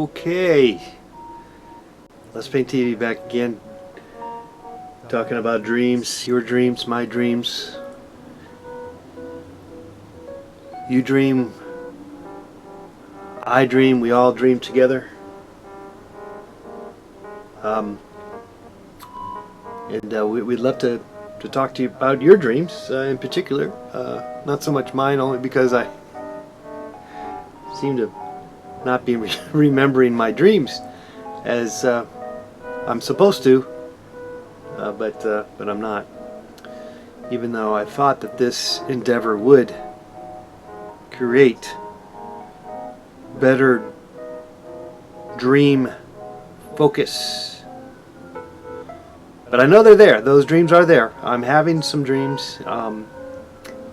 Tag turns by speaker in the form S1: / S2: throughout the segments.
S1: Okay, Let's Paint TV back again, talking about dreams, your dreams, my dreams. You dream, I dream, we all dream together. We'd love to talk to you about your dreams in particular. Not so much mine, only because I seem to not be remembering my dreams as I'm supposed to, but I'm not. Even though I thought that this endeavor would create better dream focus. But I know they're there. Those dreams are there. I'm having some dreams,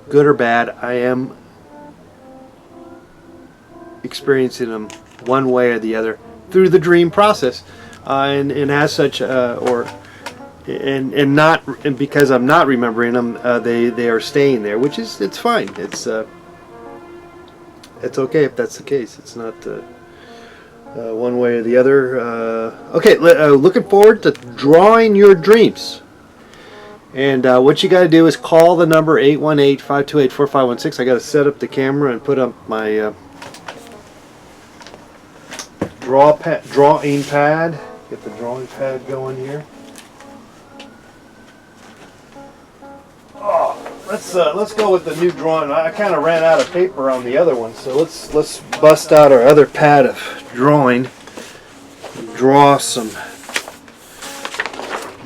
S1: good or bad. I am experiencing them one way or the other through the dream process, and as such, and because I'm not remembering them, they are staying there, which is, it's fine. It's okay if that's the case. It's not one way or the other. Okay, looking forward to drawing your dreams. And what you got to do is call the number 818-528-4516. I got to set up the camera and put up my drawing pad. Get the drawing pad going here. Oh, let's go with the new drawing. I kind of ran out of paper on the other one, so let's bust out our other pad of drawing. Draw some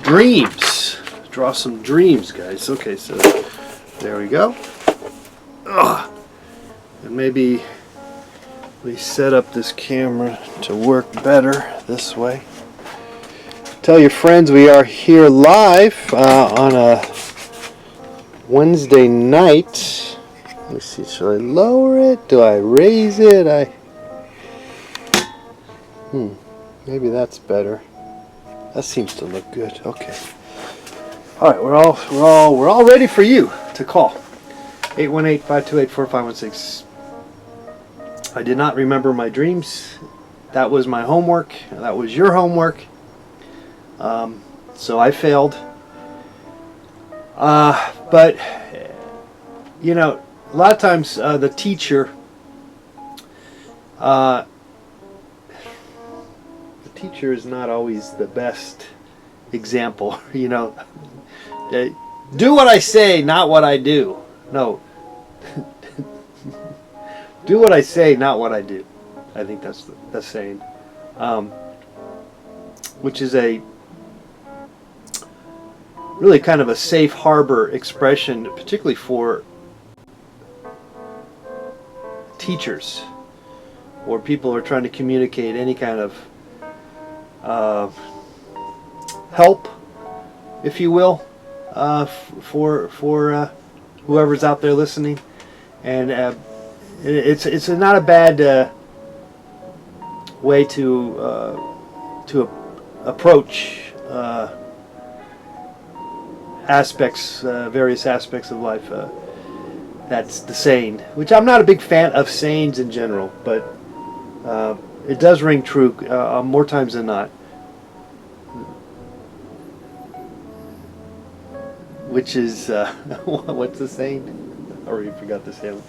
S1: dreams. Draw some dreams, guys. Okay, so there we go. And maybe we set up this camera to work better this way. Tell your friends we are here live on a Wednesday night. Let me see, should I lower it? Do I raise it? Maybe that's better. That seems to look good. Okay. All right, we're all ready for you to call. 818-528-4516. I did not remember my dreams. That was my homework. That was your homework. So I failed. But you know, a lot of times the teacher is not always the best example. You know, do what I say, not what I do. No. Do what I say, not what I do. I think that's the saying, which is a really kind of a safe harbor expression, particularly for teachers or people who are trying to communicate any kind of help, if you will, for whoever's out there listening. And it's not a bad way to approach various aspects of life. That's the saying, which I'm not a big fan of sayings in general, but it does ring true more times than not. Which is what's the saying? I already forgot the saying.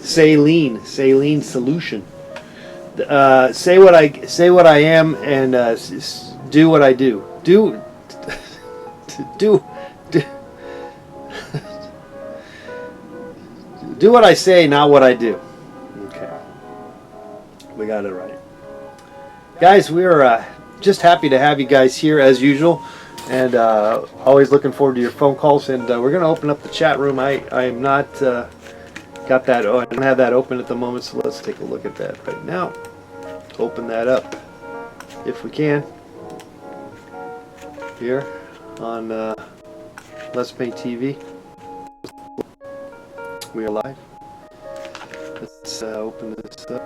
S1: Saline solution. Say what I am, and do what I do. Do what I say, not what I do. Okay, we got it right, guys. We're just happy to have you guys here as usual, and always looking forward to your phone calls. And we're going to open up the chat room. I am not got that. I don't have that open at the moment, so let's take a look at that right now. Open that up if we can here on Let's Paint TV. We are live. Let's open this up.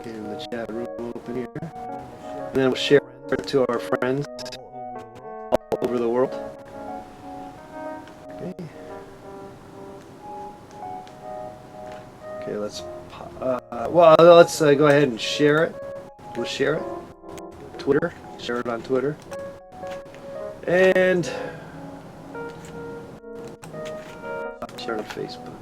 S1: Get the chat room open here, and then we'll share it to our friends all over the world. Okay. Okay, let's Well, let's go ahead and share it. We'll share it. Twitter. Share it on Twitter. And share it on Facebook.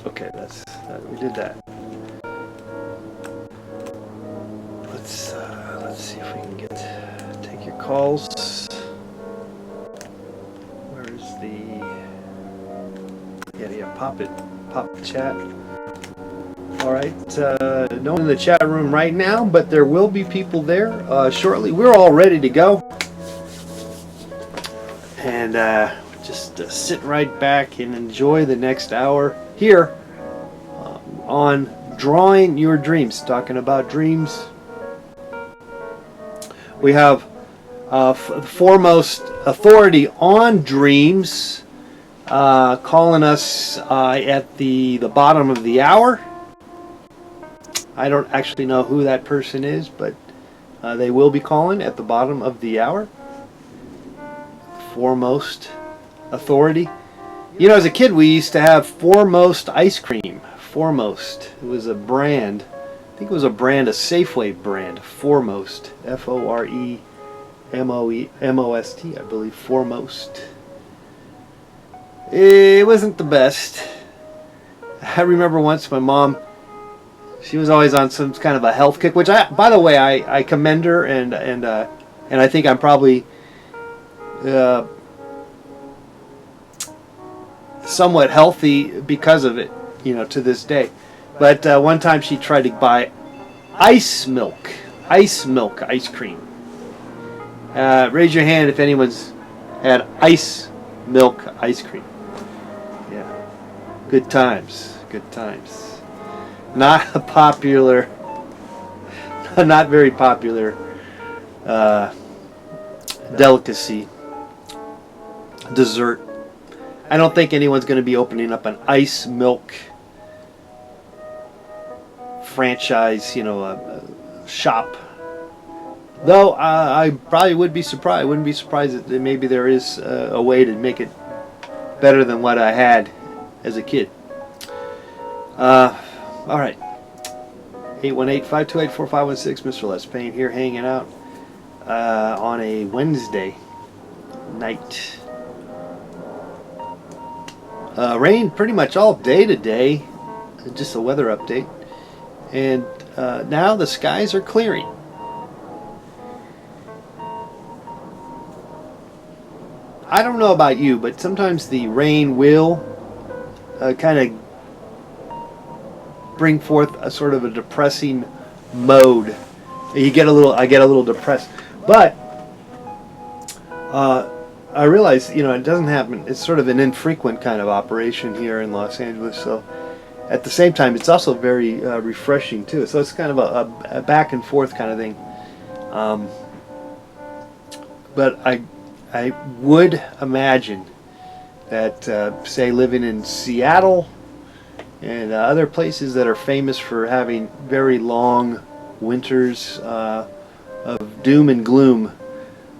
S1: Okay, we did that. Let's see if we can take your calls. Where's the pop the chat. All right, no one in the chat room right now, but there will be people there shortly. We're all ready to go, and just sit right back and enjoy the next hour here on Drawing Your Dreams, talking about dreams. We have the foremost authority on dreams calling us at the bottom of the hour. I don't actually know who that person is, but they will be calling at the bottom of the hour. Foremost authority. You know, as a kid, we used to have Foremost ice cream. Foremost. It was a brand. I think it was a Safeway brand. Foremost. F-O-R-E-M-O-S-T, I believe. Foremost. It wasn't the best. I remember once my mom, she was always on some kind of a health kick, which by the way, I commend her, and I think I'm probably somewhat healthy because of it, to this day. But one time she tried to buy ice milk ice cream. Raise your hand if anyone's had ice milk ice cream. Yeah, good times. Not a popular, not very popular delicacy, dessert. I don't think anyone's going to be opening up an ice milk franchise, a shop. Though I probably would be surprised. I wouldn't be surprised that maybe there is a way to make it better than what I had as a kid. All right. 818-528-4516. Mr. Les Payne here, hanging out on a Wednesday night. Rain pretty much all day today. Just a weather update. And now the skies are clearing. I don't know about you, but sometimes the rain will kind of bring forth a sort of a depressing mode. I get a little depressed. But I realize, it doesn't happen. It's sort of an infrequent kind of operation here in Los Angeles. So at the same time, it's also very refreshing too. So it's kind of a back and forth kind of thing. But I would imagine that, say, living in Seattle and other places that are famous for having very long winters of doom and gloom,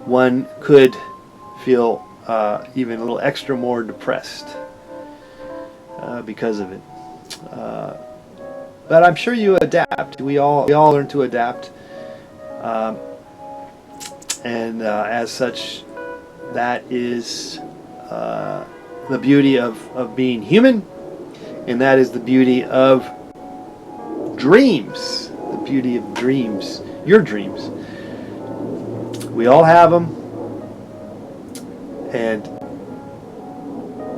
S1: one could feel even a little extra more depressed because of it. But I'm sure you adapt. We all learn to adapt, and as such, that is the beauty of being human, and that is the beauty of dreams. The beauty of dreams. Your dreams. We all have them, and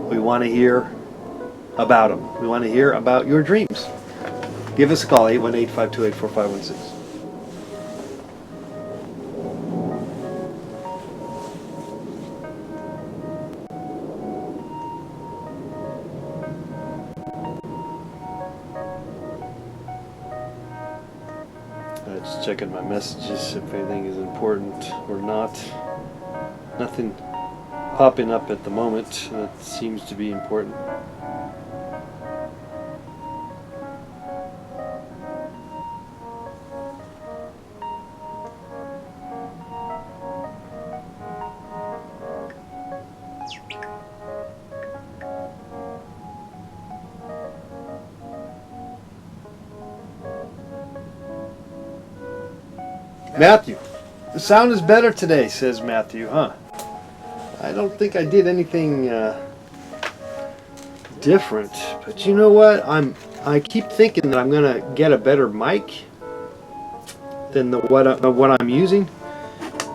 S1: we want to hear about them. We want to hear about your dreams. Give us a call, 818-528-4516. Just checking my messages if anything is important or not. Nothing popping up at the moment that seems to be important. Matthew, the sound is better today, says Matthew, huh? I don't think I did anything different, but you know what? I keep thinking that I'm gonna get a better mic than what I'm using.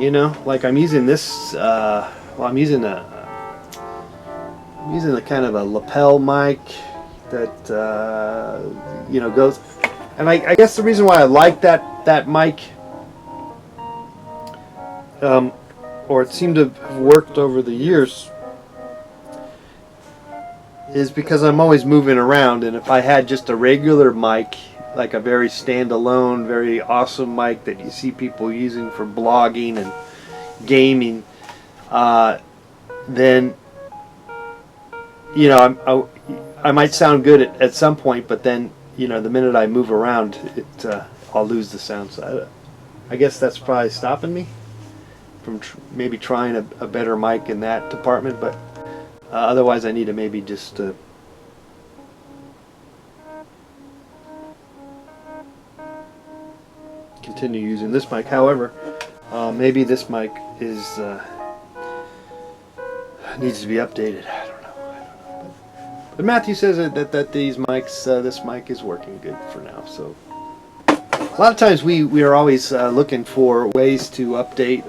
S1: You know, like I'm using this. Well, I'm using a kind of a lapel mic that you know, goes. And I guess the reason why I like that mic, or it seemed to have worked over the years, is because I'm always moving around, and if I had just a regular mic, like a very standalone, very awesome mic that you see people using for blogging and gaming, then you know I might sound good at some point, but then you know the minute I move around, I'll lose the sound. So I guess that's probably stopping me from maybe trying a better mic in that department, but otherwise I need to maybe just continue using this mic. However, maybe this mic is needs to be updated. I don't know. But Matthew says that these mics, this mic is working good for now. So a lot of times we are always looking for ways to update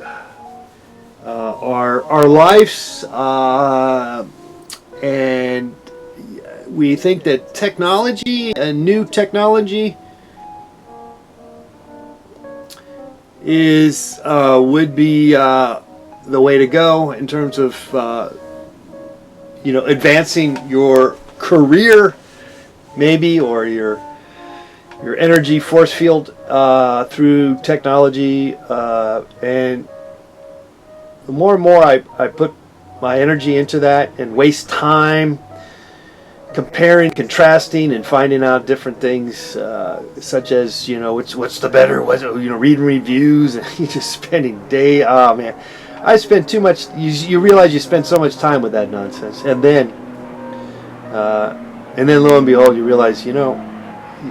S1: our lives, and we think that technology and new technology is would be the way to go in terms of you know, advancing your career maybe, or your energy force field through technology, and the more and more I put my energy into that and waste time comparing, contrasting, and finding out different things, such as, you know, what's the better, you know, reading reviews, and you're just spending day. Oh man, I spend too much. You realize you spend so much time with that nonsense, and then lo and behold, you realize, you know,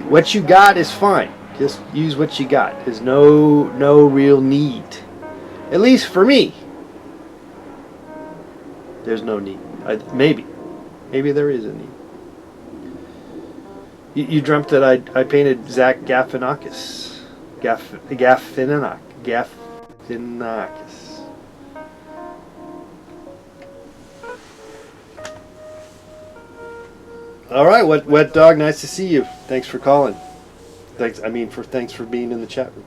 S1: what you got is fine. Just use what you got. There's no real need, at least for me. There's no need. Maybe there is a need. You dreamt that I painted Zach Galifianakis. Galifianakis. All right, wet dog. Nice to see you. Thanks for calling. Thanks for being in the chat room.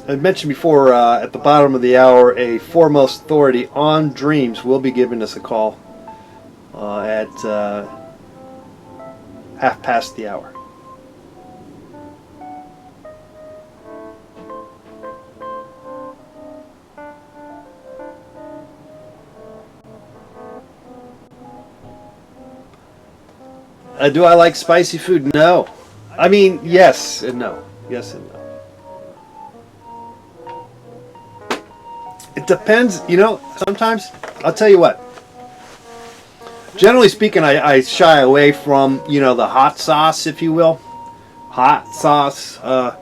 S1: I mentioned before, at the bottom of the hour, a foremost authority on dreams will be giving us a call at 1/2 the hour. Do I like spicy food? No. I mean, yes and no. Yes and no. It depends, you know, sometimes, I'll tell you what. Generally speaking, I shy away from, you know, the hot sauce, if you will. Hot sauce. But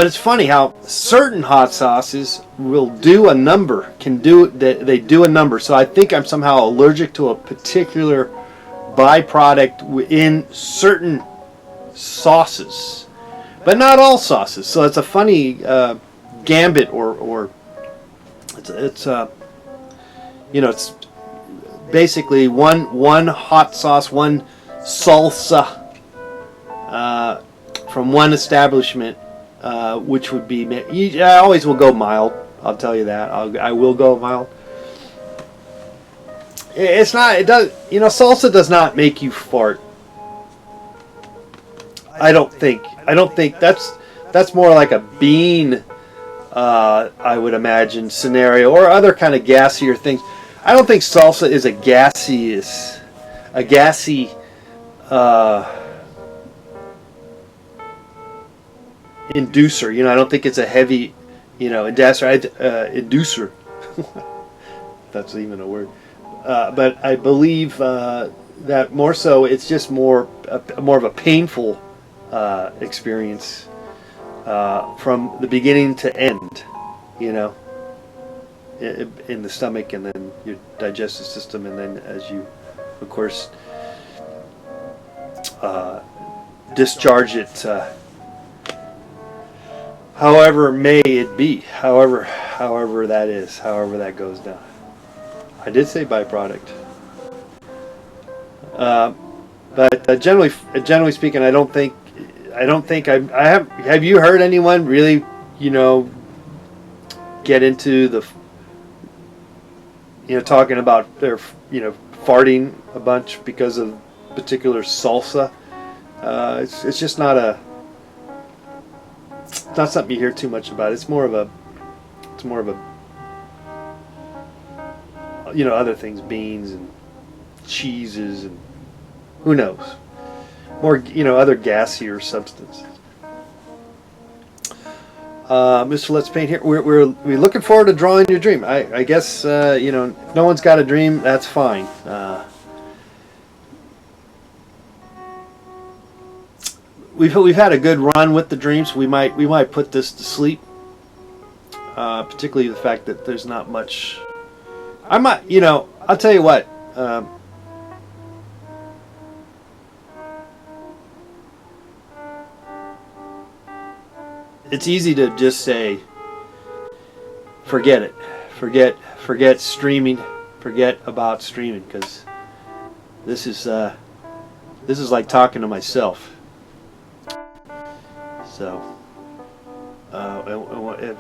S1: it's funny how certain hot sauces will do a number, they do a number. So I think I'm somehow allergic to a particular byproduct in certain sauces. But not all sauces. So it's a funny gambit, or it's you know, it's basically one hot sauce, one salsa from one establishment, which would be, I always will go mild. I'll tell you that. I will go mild. It's not. It does. You know, salsa does not make you fart. I don't think. That's more like a bean, I would imagine, scenario, or other kind of gassier things. I don't think salsa is a gassy inducer. You know, I don't think it's a heavy, you know, inducer. That's even a word. But I believe that more so, it's just more more of a painful experience from the beginning to end, you know, in the stomach, and then your digestive system, and then as you, of course, discharge it, however may it be, however that is, however that goes down. I did say byproduct, but generally speaking, I don't think I have. Have you heard anyone really, you know, get into the, you know, talking about their, you know, farting a bunch because of particular salsa? It's just not not something you hear too much about. It's more of a, you know, other things, beans and cheeses and who knows, more, you know, other gassier substances. Mr. Let's Paint here. We're looking forward to drawing your dream. I guess you know, if no one's got a dream, that's fine. We've had a good run with the dreams. We might put this to sleep. Particularly the fact that there's not much. I might, you know, I'll tell you what. It's easy to just say, forget it, forget streaming, forget about streaming, because this is like talking to myself. So, if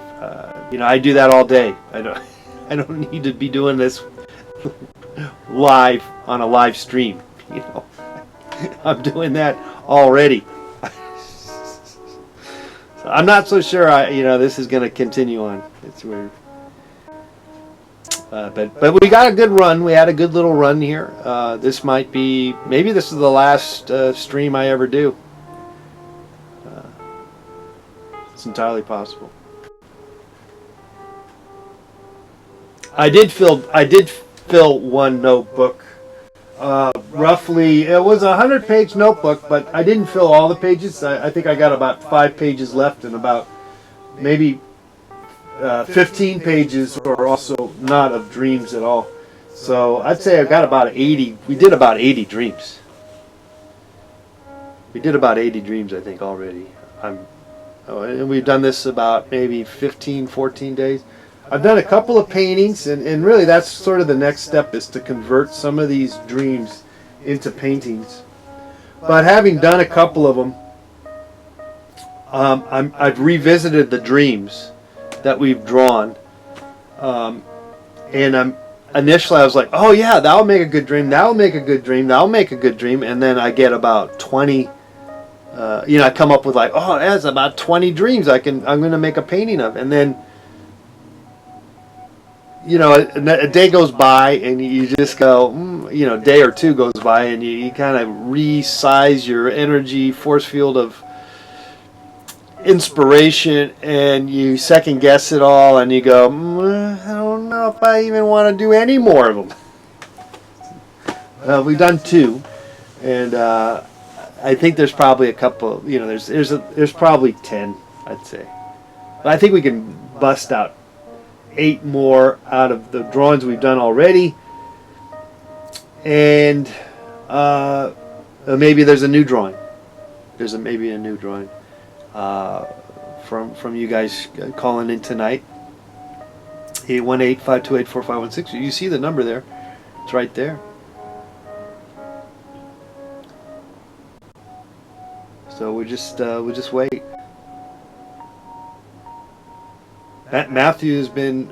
S1: you know, I do that all day. I don't need to be doing this live on a live stream. You know, I'm doing that already. So I'm not so sure. You know, this is going to continue on. It's weird. But we got a good run. We had a good little run here. This might be, maybe this is the last stream I ever do. It's entirely possible. I did fill one notebook. Roughly, it was a 100-page notebook, but I didn't fill all the pages. I think I got about 5 pages left, and about maybe 15 pages are also not of dreams at all. So I'd say I got about 80. We did about 80 dreams. We did about 80 dreams, I think, already. And we've done this about maybe 15, 14 days. I've done a couple of paintings, and really that's sort of the next step, is to convert some of these dreams into paintings. But having done a couple of them, I've revisited the dreams that we've drawn, and initially I was like, oh yeah, that'll make a good dream, that'll make a good dream, that'll make a good dream, and then I get about 20. You know, I come up with like, oh, that's about 20 dreams I'm going to make a painting of, and then, you know, a day goes by and you just go, you know, a day or two goes by and you kind of resize your energy force field of inspiration, and you second guess it all, and you go, I don't know if I even want to do any more of them. We've done 2, and I think there's probably a couple. You know, there's probably 10, I'd say. But I think we can bust out 8 more out of the drawings we've done already, and maybe there's a new drawing. Maybe a new drawing from you guys calling in tonight. 818-528-4516. You see the number there? It's right there. So we'll just wait. Matthew has been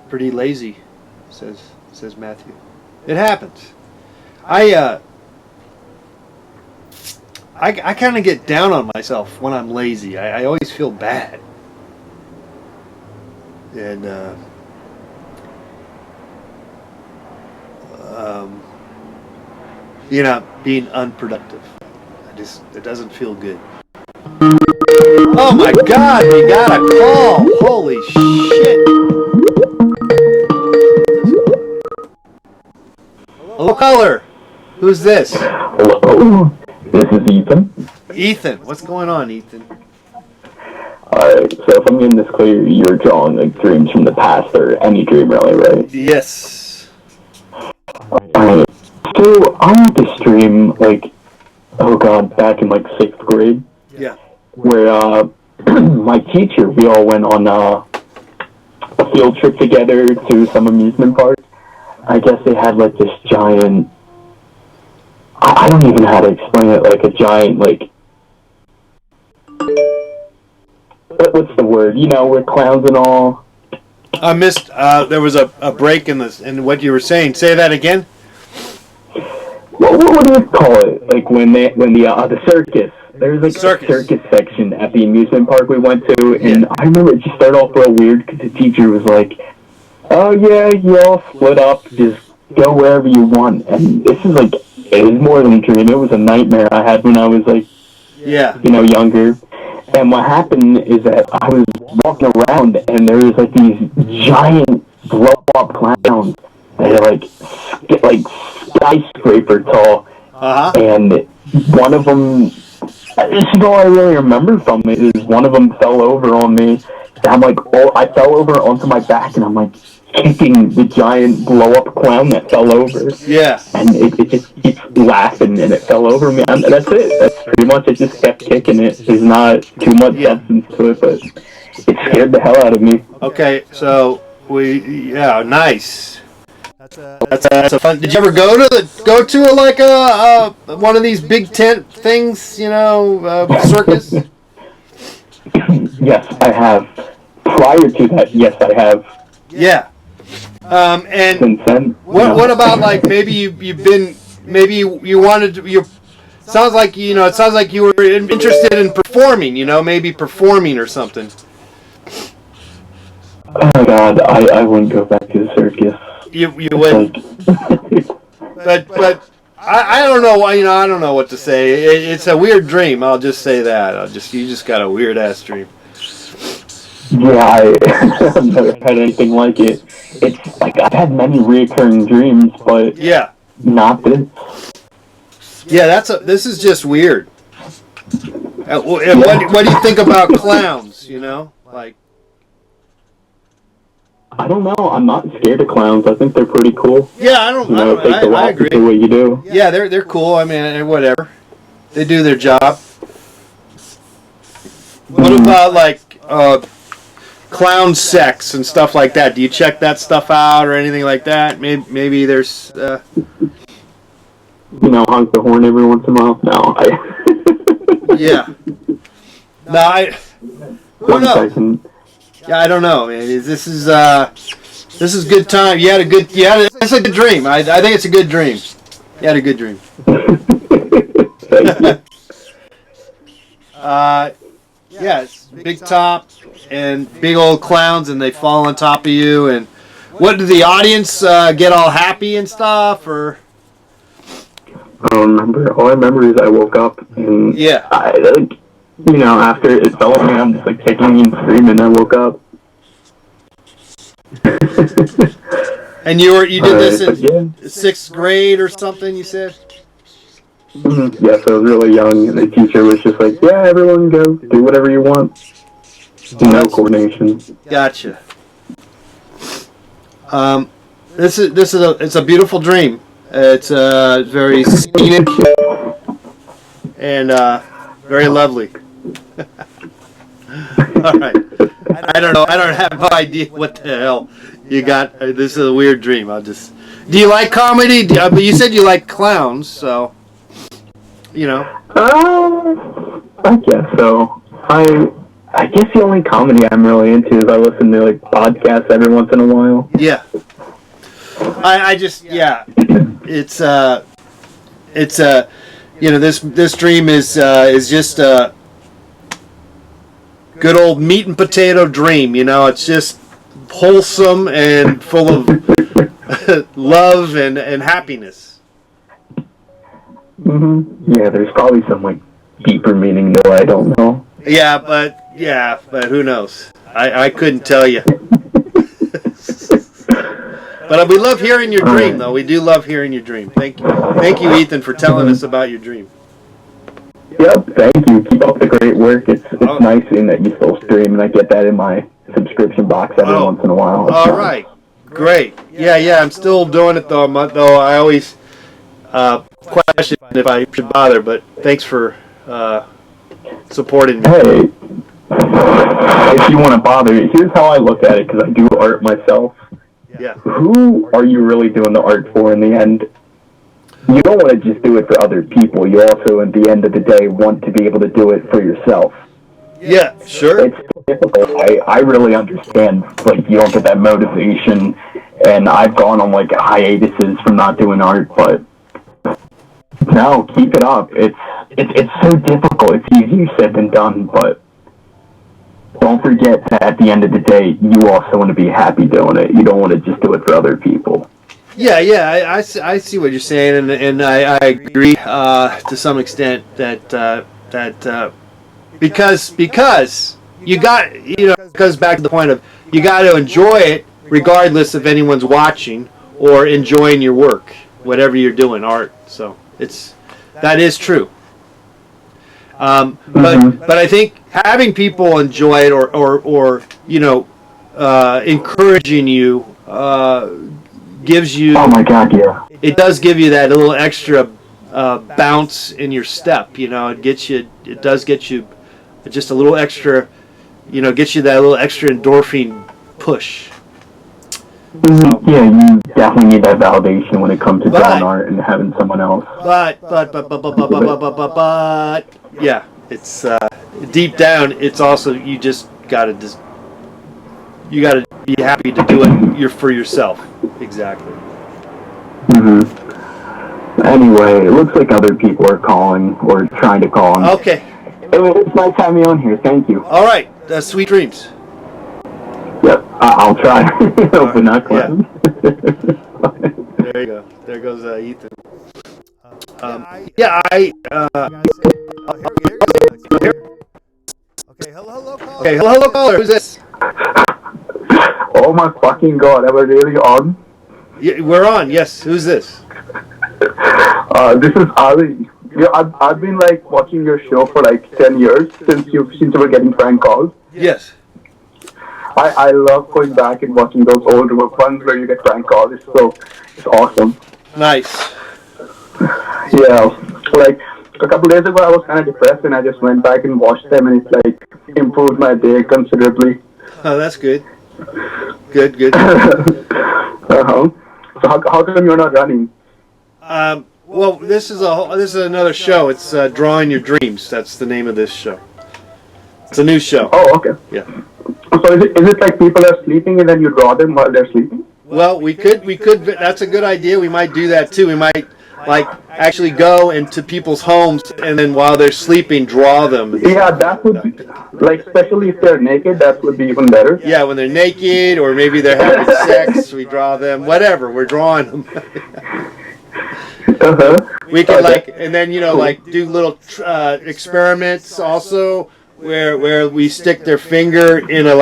S1: pretty lazy, says Matthew. It happens. I kind of get down on myself when I'm lazy. I always feel bad, and you know, being unproductive. It doesn't feel good. Oh my God, we got a call! Holy shit! Hello, caller. Who's this?
S2: Hello. This is Ethan.
S1: Ethan, what's going on, Ethan?
S2: Alright, so if I'm getting this clear, you're drawing like dreams from the past, or any dream really, right?
S1: Yes.
S2: Alright, so I had this dream, like, oh god, back in like 6th grade,
S1: Yeah.
S2: where my teacher, we all went on a field trip together to some amusement park. I guess they had like this giant, I don't even know how to explain it, like a giant, like, what's the word? You know, we're clowns and all.
S1: I missed, there was a break in this, in what you were saying. Say that again?
S2: What do you call it? Like when the circus. There was like a circus section at the amusement park we went to, and I remember it just started off real weird because the teacher was like, "Oh yeah, you all split up, just go wherever you want." And this is like, it was more than a dream. It was a nightmare I had when I was like, younger. And what happened is that I was walking around, and there was like these giant blow-up clowns. They're like skyscraper tall, and one of them. This is all I really remember from it, is one of them fell over on me, and I'm like, I fell over onto my back, and I'm like kicking the giant blow-up clown that fell over. Yeah. And it just keeps laughing, and it fell over me, and that's it. That's pretty much it. Just kept kicking it. There's not too much substance to it, but it scared the hell out of me.
S1: Okay, so nice. That's a fun. Did you ever go to like a one of these big tent things? Circus.
S2: Yes, I have. Prior to that, yes, I have.
S1: Yeah. And
S2: since then,
S1: what about like maybe you've been, maybe you wanted to, it sounds like you were interested in performing. Maybe performing or something.
S2: Oh God, I wouldn't go back to the circus.
S1: You wouldn't. But I don't know why. I don't know what to say. It's a weird dream. I'll just say that. You just got a weird ass dream.
S2: Yeah, I've never had anything like it. It's like I've had many reoccurring dreams, but not this.
S1: Yeah, this is just weird. What do you think about clowns? Like.
S2: I don't know. I'm not scared of clowns. I think they're pretty cool.
S1: Yeah, I agree.
S2: To do what you do.
S1: Yeah, they're cool. I mean, whatever. They do their job. What about like clown sex and stuff like that? Do you check that stuff out or anything like that? Maybe there's.
S2: Honk the horn every once in a while. No,
S1: Yeah. No, who knows? Yeah, I don't know, man. This is good time. It's a good dream. I think it's a good dream. You had a good dream. It's big top and big old clowns, and they fall on top of you. And what did the audience get all happy and stuff, or?
S2: I don't remember. All I remember is I woke up and after it fell on me, I'm just like kicking and screaming. I woke up.
S1: And you did this in 6th grade or something, you said?
S2: Mm-hmm. Yeah, so I was really young, and the teacher was just like, "Yeah, everyone go do whatever you want." No coordination.
S1: Gotcha. It's a beautiful dream. It's very scenic and very lovely. All right. I don't know. I don't have no idea what the hell you got. This is a weird dream. Do you like comedy? But you said you like clowns, so
S2: I guess so. I guess the only comedy I'm really into is I listen to like podcasts every once in a while.
S1: Yeah. This dream is just a good old meat and potato dream. It's just wholesome and full of love and happiness.
S2: Mm-hmm. Yeah, there's probably some like deeper meaning though. I don't know.
S1: Yeah, but who knows? I couldn't tell you. But we love hearing your dream, though. We do love hearing your dream. Thank you, Ethan, for telling us about your dream.
S2: Yep, thank you. Keep up the great work. It's nice seeing that you still stream, and I get that in my subscription box every once in a while.
S1: All right. Great. Yeah, I'm still doing it, though. I always question if I should bother, but thanks for supporting me.
S2: Hey, if you want to bother, here's how I look at it, because I do art myself.
S1: Yeah.
S2: Who are you really doing the art for in the end? You don't want to just do it for other people. You also, at the end of the day, want to be able to do it for yourself.
S1: Yeah, sure.
S2: It's difficult. I really understand, like, you don't get that motivation, and I've gone on, like, hiatuses from not doing art, but no, keep it up. It's so difficult. It's easier said than done, but don't forget that at the end of the day, you also want to be happy doing it. You don't want to just do it for other people.
S1: Yeah, I see what you're saying, and I agree to some extent that because you got, it goes back to the point of you got to enjoy it regardless if anyone's watching or enjoying your work, whatever you're doing, art. So that is true. But I think having people enjoy it or encouraging you gives you.
S2: Oh my God, yeah.
S1: It does give you that little extra bounce in your step. It does get you just a little extra. Gets you that little extra endorphin push.
S2: Mm-hmm. Yeah, you definitely need that validation when it comes to drawing art and having someone else.
S1: But yeah, it's deep down. It's also you gotta be happy to do it. You're for yourself. Exactly.
S2: Mm-hmm. Anyway, it looks like other people are calling or trying to call.
S1: Okay.
S2: It's nice having you on here. Thank you.
S1: All right. Sweet dreams.
S2: Yep, I'll try. Open that
S1: one. There you go. There goes Ethan. Okay, hello, caller. Who's this?
S2: Oh my fucking God, am I really on?
S1: Yeah, we're on. Yes. Who's this?
S2: This is Ali. Yeah, I've been like watching your show for like 10 years since you were getting prank calls.
S1: Yes.
S2: I love going back and watching those old ones where you get prank calls. It's awesome.
S1: Nice.
S2: Yeah, like a couple days ago I was kind of depressed and I just went back and watched them and it's like improved my day considerably.
S1: Oh, that's good. Good.
S2: Uh-huh. So how come you're not running?
S1: Well, this is another show. It's Drawing Your Dreams. That's the name of this show. It's a new show.
S2: Oh, okay.
S1: Yeah.
S2: So is it like people are sleeping and then you draw them while they're sleeping?
S1: Well, we could. That's a good idea. We might do that too. We might actually go into people's homes and then while they're sleeping, draw them.
S2: Yeah, that would be especially if they're naked. That would be even better.
S1: Yeah, when they're naked or maybe they're having sex, we draw them. Whatever, we're drawing them.
S2: Uh-huh.
S1: We can and then do little experiments also where we stick their finger in a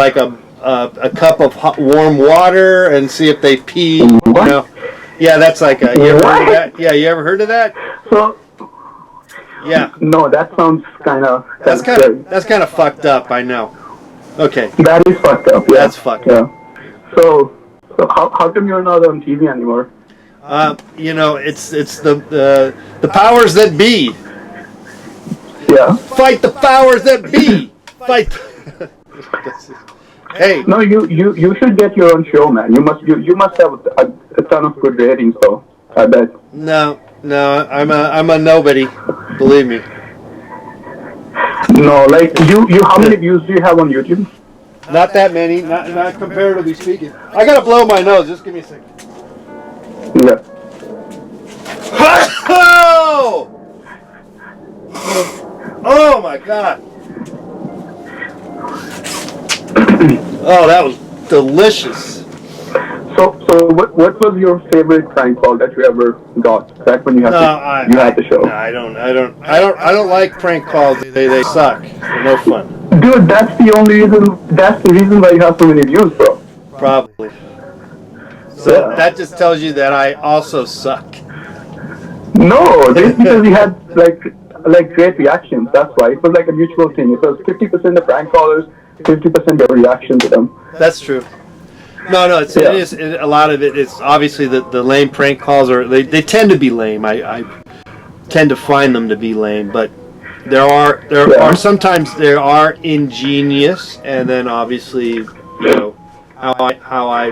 S1: cup of warm water and see if they pee.
S2: What?
S1: Yeah, that's like you ever heard of that? Yeah, you ever heard of that?
S2: So.
S1: Yeah.
S2: No, that sounds kind of.
S1: That's kind of fucked up. I know. Okay.
S2: That is fucked up. Yeah.
S1: That's fucked up.
S2: So how come you're not on TV anymore?
S1: It's the powers that be.
S2: Yeah.
S1: Fight the powers that be. Fight. Hey.
S2: No, you should get your own show, man. You must have a ton of good ratings, though. I bet.
S1: No, I'm a nobody. Believe me.
S2: No, like you. How many views do you have on YouTube?
S1: Not that many. Not comparatively speaking. I gotta blow my nose. Just give me a second.
S2: Yeah.
S1: Oh my God. Oh, that was delicious.
S2: So what was your favorite prank call that you ever got back when you had the show?
S1: No, I don't like prank calls. They suck. They're no fun.
S2: Dude, that's the reason why you have so many views, bro.
S1: Probably. So that just tells you that I also suck.
S2: No, this because you had like great reactions. That's why it was like a mutual thing. It was 50% the prank callers, 50% your reaction to them.
S1: That's true. No, it is a lot of it. It's obviously the lame prank calls they tend to be lame. I tend to find them to be lame, but there are sometimes they are ingenious, and then obviously how I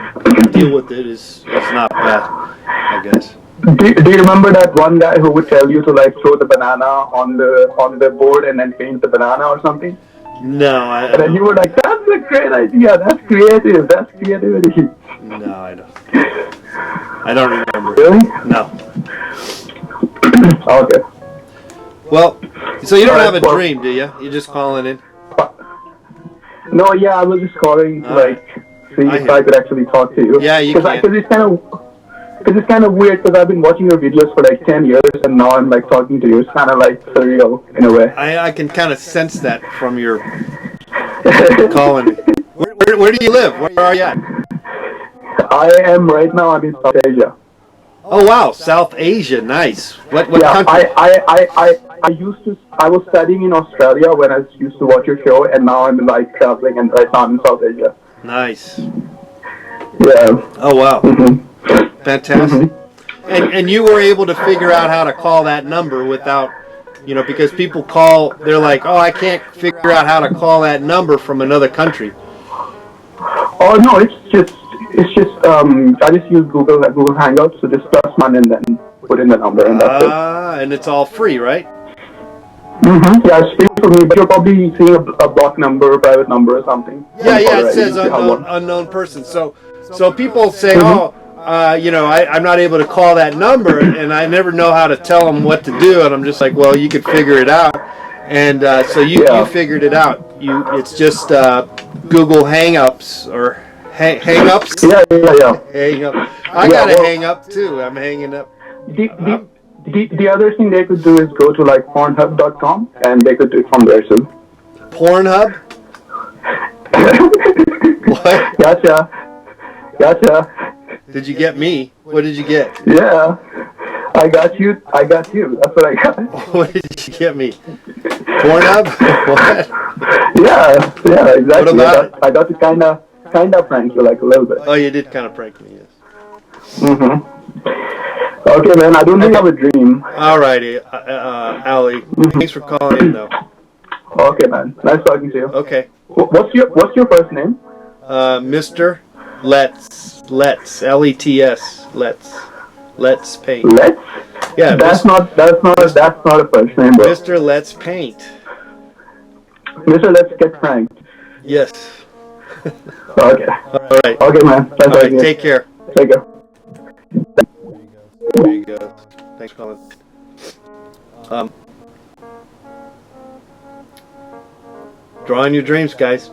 S1: deal with it is not bad, I guess.
S2: Do you remember that one guy who would tell you to like throw the banana on the board and then paint the banana or something?
S1: No,
S2: and then you were like, "That's a great idea. That's creative. That's creativity."
S1: No, I don't. I don't remember.
S2: Really?
S1: No.
S2: Okay.
S1: Well, so you don't have a dream, do you? You're just calling in?
S2: No, yeah, I was just calling to see if I could actually talk to you.
S1: Yeah, you can.
S2: Because it's kind of weird because I've been watching your videos for like 10 years and now I'm like talking to you. It's kind of like surreal in a way.
S1: I can kind of sense that from your calling me. Where do you live? Where are you at?
S2: I am right now. I'm in South Asia.
S1: Oh wow, South Asia, nice. What country?
S2: I was studying in Australia when I used to watch your show, and now I'm like traveling and right now I'm in South Asia.
S1: Nice.
S2: Yeah.
S1: Oh wow.
S2: Mm-hmm.
S1: Fantastic. Mm-hmm. And you were able to figure out how to call that number without, because people call, they're like, oh, I can't figure out how to call that number from another country.
S2: Oh no, it's just I just use Google Hangouts, so just +1 and then put in the number and that's it.
S1: And it's all free, right?
S2: Mm-hmm. Yeah, it's free for me, but you're probably seeing a block number, a private number or something.
S1: Yeah, it says unknown person. So people say, I'm not able to call that number, and I never know how to tell them what to do, and I'm just like, well, you could figure it out. And so you figured it out. It's just Google Hangouts or Hang-ups?
S2: Yeah.
S1: Hang up. I got to hang up too. I'm hanging up.
S2: The other thing they could do is go to like Pornhub.com and they could do it from there too.
S1: Pornhub? What?
S2: Gotcha.
S1: Did you get me? What did you get?
S2: Yeah. I got you. That's what I got.
S1: What did you get me? Pornhub? What?
S2: Yeah, exactly.
S1: What about it?
S2: I got to kind of prank you like a little bit.
S1: Oh, you did kind of prank me, yes.
S2: Mm-hmm. Okay, man, I don't think I have a dream.
S1: Alrighty, Ali. Thanks for calling in, though.
S2: Okay, man. Nice talking to you.
S1: Okay.
S2: What's your first name?
S1: Mr. Let's L-E-T-S. Let's paint.
S2: Let's?
S1: Yeah.
S2: That's not a first name, bro.
S1: Mr. Let's paint.
S2: Mr. Let's get pranked.
S1: Yes.
S2: Okay.
S1: All right.
S2: Okay, man.
S1: All right. Take care.
S2: Take care.
S1: There you go. Thanks for calling. Draw on your dreams, guys.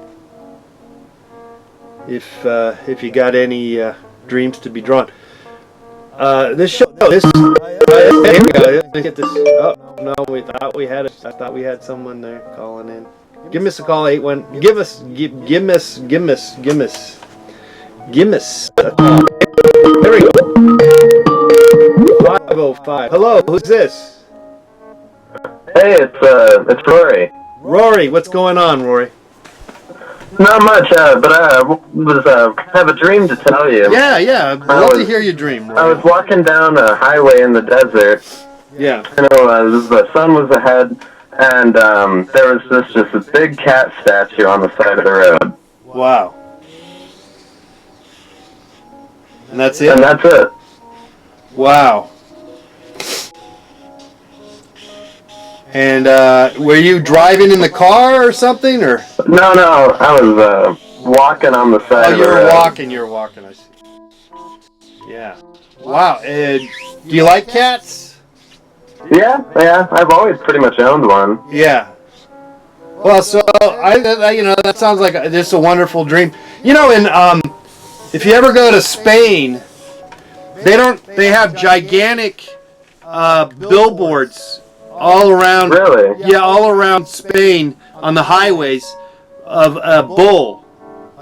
S1: If you got any dreams to be drawn. Here we go. Let's get this. Oh no, I thought we had someone there calling in. Give us a call. 81. Give us. There we go. 505. Hello, who's this?
S3: Hey, it's Rory.
S1: Rory, what's going on, Rory?
S3: Not much, but I have a dream to tell you.
S1: Yeah. I'd love to hear your dream, Rory.
S3: I was walking down a highway in the desert.
S1: Yeah.
S3: The sun was ahead, and there was just a big cat statue on the side of the road.
S1: Wow. And that's it?
S3: And that's it.
S1: Wow. And were you driving in the car or something, or?
S3: No, I was walking on the side of the road.
S1: You're walking, I see. Yeah. Wow. Do you like cats?
S3: Yeah, I've always pretty much owned one.
S1: Yeah. Well, so that sounds like just a wonderful dream. If you ever go to Spain, they have gigantic billboards all around.
S3: Really?
S1: Yeah, all around Spain on the highways of a bull,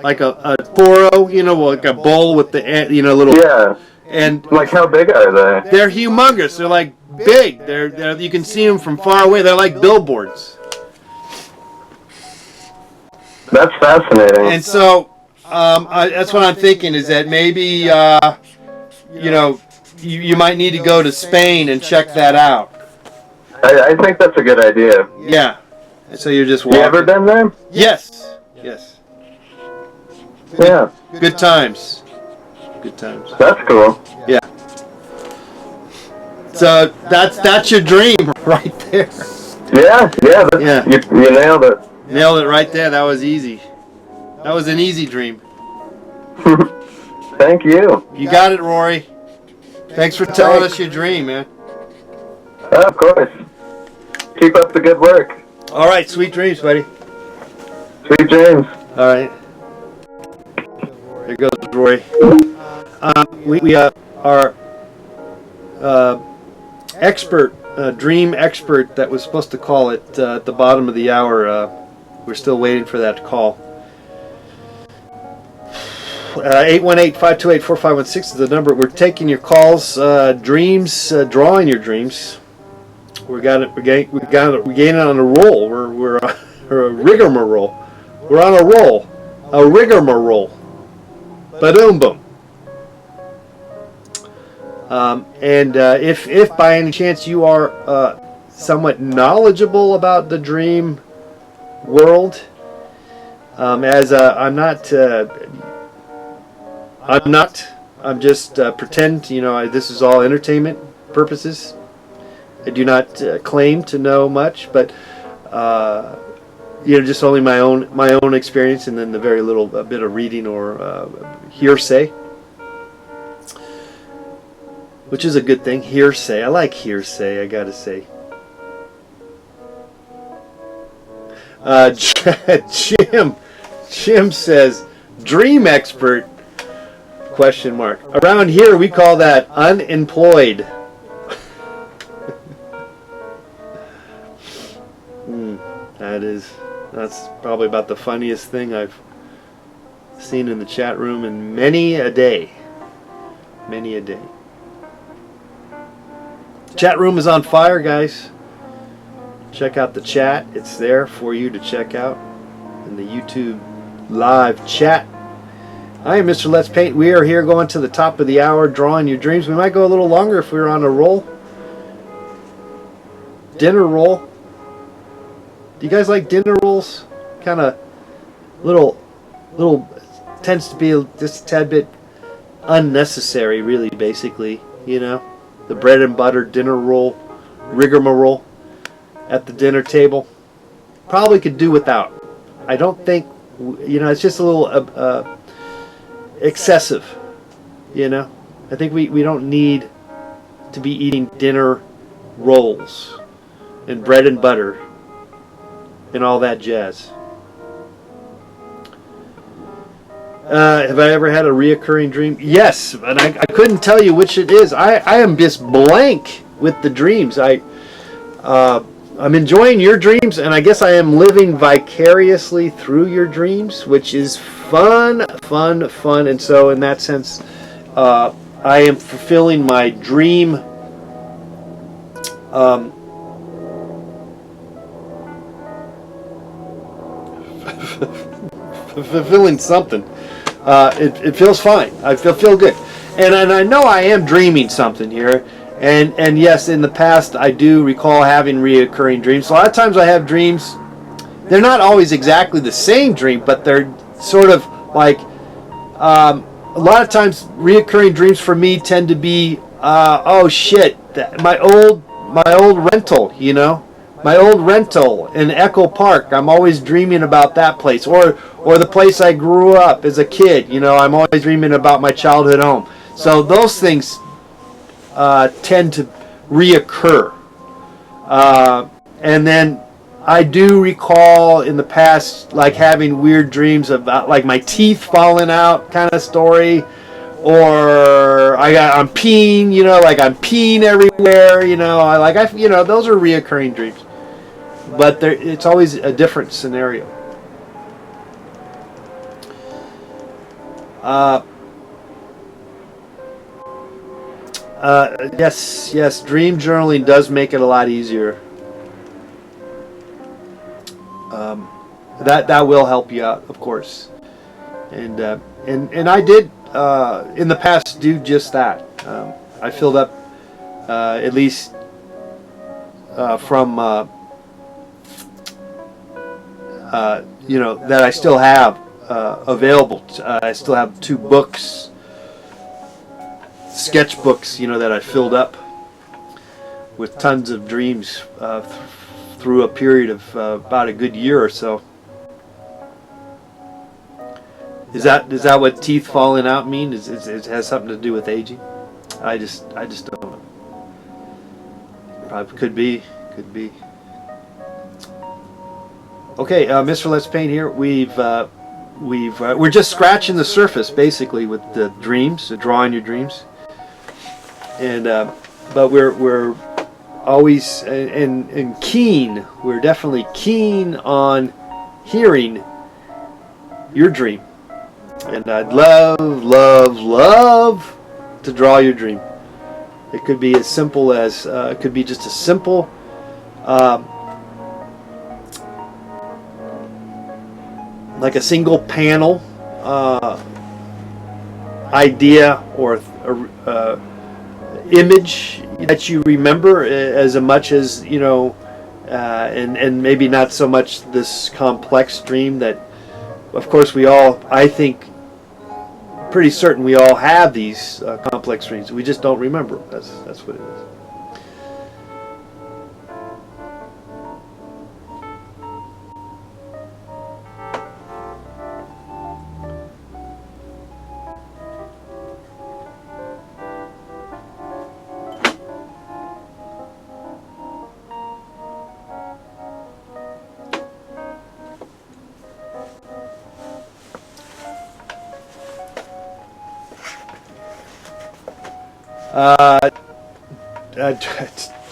S1: like a toro, like a bull with the little.
S3: Yeah.
S1: And
S3: like, how big are they?
S1: They're humongous. They're like big. They're you can see them from far away. They're like billboards.
S3: That's fascinating.
S1: And so that's what I'm thinking is that maybe you might need to go to Spain and check that out.
S3: I think that's a good idea.
S1: Yeah. And so you're just walking.
S3: You ever been there?
S1: Yes. Yes.
S3: Yeah.
S1: Good times. Good times.
S3: That's cool.
S1: Yeah. So that's your dream right there.
S3: Yeah.
S1: Yeah.
S3: You nailed it.
S1: Nailed it right there. That was easy. That was an easy dream.
S3: Thank you.
S1: You got it, Rory. Thanks for telling us your dream, man.
S3: Of course. Keep up the good work.
S1: All right, sweet dreams, buddy.
S3: Sweet dreams.
S1: All right. There goes Rory. We our expert, dream expert that was supposed to call it at the bottom of the hour. We're still waiting for that call. 818-528-4516 is the number. We're taking your calls, dreams, drawing your dreams. We're gaining on a roll. We're a rigmarole. We're on a roll, a rigmarole. Ba-doom boom. And if by any chance you are somewhat knowledgeable about the dream world, as I'm just pretend, this is all entertainment purposes. I do not claim to know much, but just only my own experience, and then the very little bit of reading or hearsay, which is a good thing. Hearsay, I like hearsay. I gotta say. Jim says, "Dream expert?" ? Around here we call that unemployed. That's probably about the funniest thing I've seen in the chat room in many a day. Many a day. Chat room is on fire, guys. Check out the chat. It's there for you to check out in the YouTube live chat. I am Mr. Let's Paint. We are here going to the top of the hour, drawing your dreams. We might go a little longer if we were on a roll. Dinner roll. Do you guys like dinner rolls? Kind of little tends to be just a tad bit unnecessary, really, basically. The bread and butter dinner roll, rigmarole at the dinner table. Probably could do without. I don't think, it's just a little excessive, I think we don't need to be eating dinner rolls and bread and butter and all that jazz. Have I ever had a reoccurring dream? Yes, and I couldn't tell you which it is. I am just blank with the dreams. I'm enjoying your dreams, and I guess I am living vicariously through your dreams, which is fun. And so in that sense, I am fulfilling my dream fulfilling something. It feels fine. I feel good, and I know I am dreaming something here. And yes, in the past I do recall having reoccurring dreams. A lot of times I have dreams. They're not always exactly the same dream, but they're sort of like a lot of times reoccurring dreams for me tend to be oh shit, my old rental, my old rental in Echo Park. I'm always dreaming about that place, or the place I grew up as a kid. I'm always dreaming about my childhood home. So those things tend to reoccur. And then I do recall in the past like having weird dreams about like my teeth falling out kind of story, or I'm peeing, like I'm peeing everywhere, those are reoccurring dreams. But it's always a different scenario. Yes, dream journaling does make it a lot easier. That will help you out, of course. And I did in the past do just that. I filled up at least from that I still have available. I still have 2 books, sketchbooks, that I filled up with tons of dreams through a period of about a good year or so. Is that what teeth falling out mean? It has something to do with aging? I just don't know. Probably could be. Okay, Mr. Let's Paint here. We're just scratching the surface basically with the dreams, drawing your dreams, and but we're always and keen. We're definitely keen on hearing your dream, and I'd love to draw your dream. It could be as simple as it could be just a simple. Like a single panel idea or image that you remember as much as and maybe not so much this complex dream that, of course, we all, I think, pretty certain we all have these complex dreams. We just don't remember. That's what it is.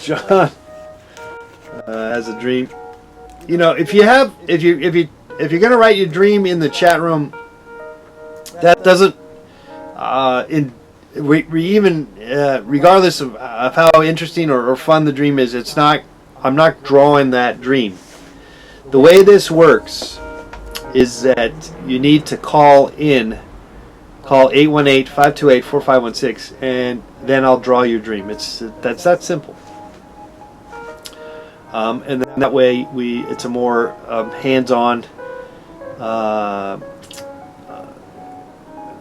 S1: John has a dream. If you're gonna write your dream in the chat room, that doesn't regardless of how interesting or fun the dream is, I'm not drawing that dream. The way this works is that you need to call 818-528-4516, and then I'll draw your dream. That's that simple. And then that way it's a more hands-on,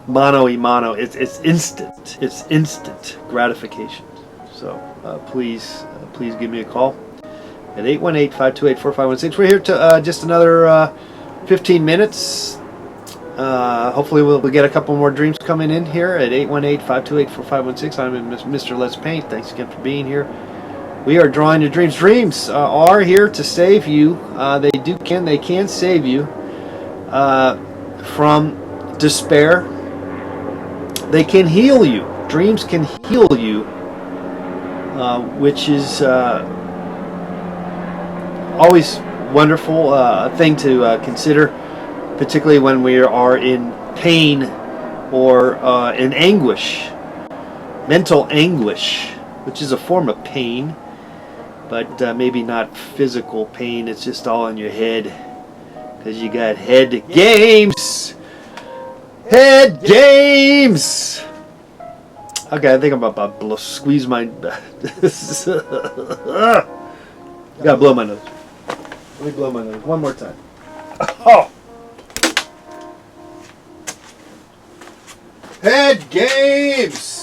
S1: mano a mano. It's instant. It's instant gratification. So please give me a call at 818-528-4516. We're here to just another 15 minutes. Hopefully we'll get a couple more dreams coming in here at 818-528-4516. I'm Mr. Let's Paint. Thanks again for being here. We are drawing your dreams. Dreams are here to save you. They can save you from despair. They can heal you. Dreams can heal you, which is always wonderful thing to consider, particularly when we are in pain or in anguish, mental anguish, which is a form of pain, but maybe not physical pain. It's just all in your head, because you got head games. Head games. Okay, I think I'm about to squeeze my. Gotta blow my nose. Let me blow my nose one more time. Oh. Head games.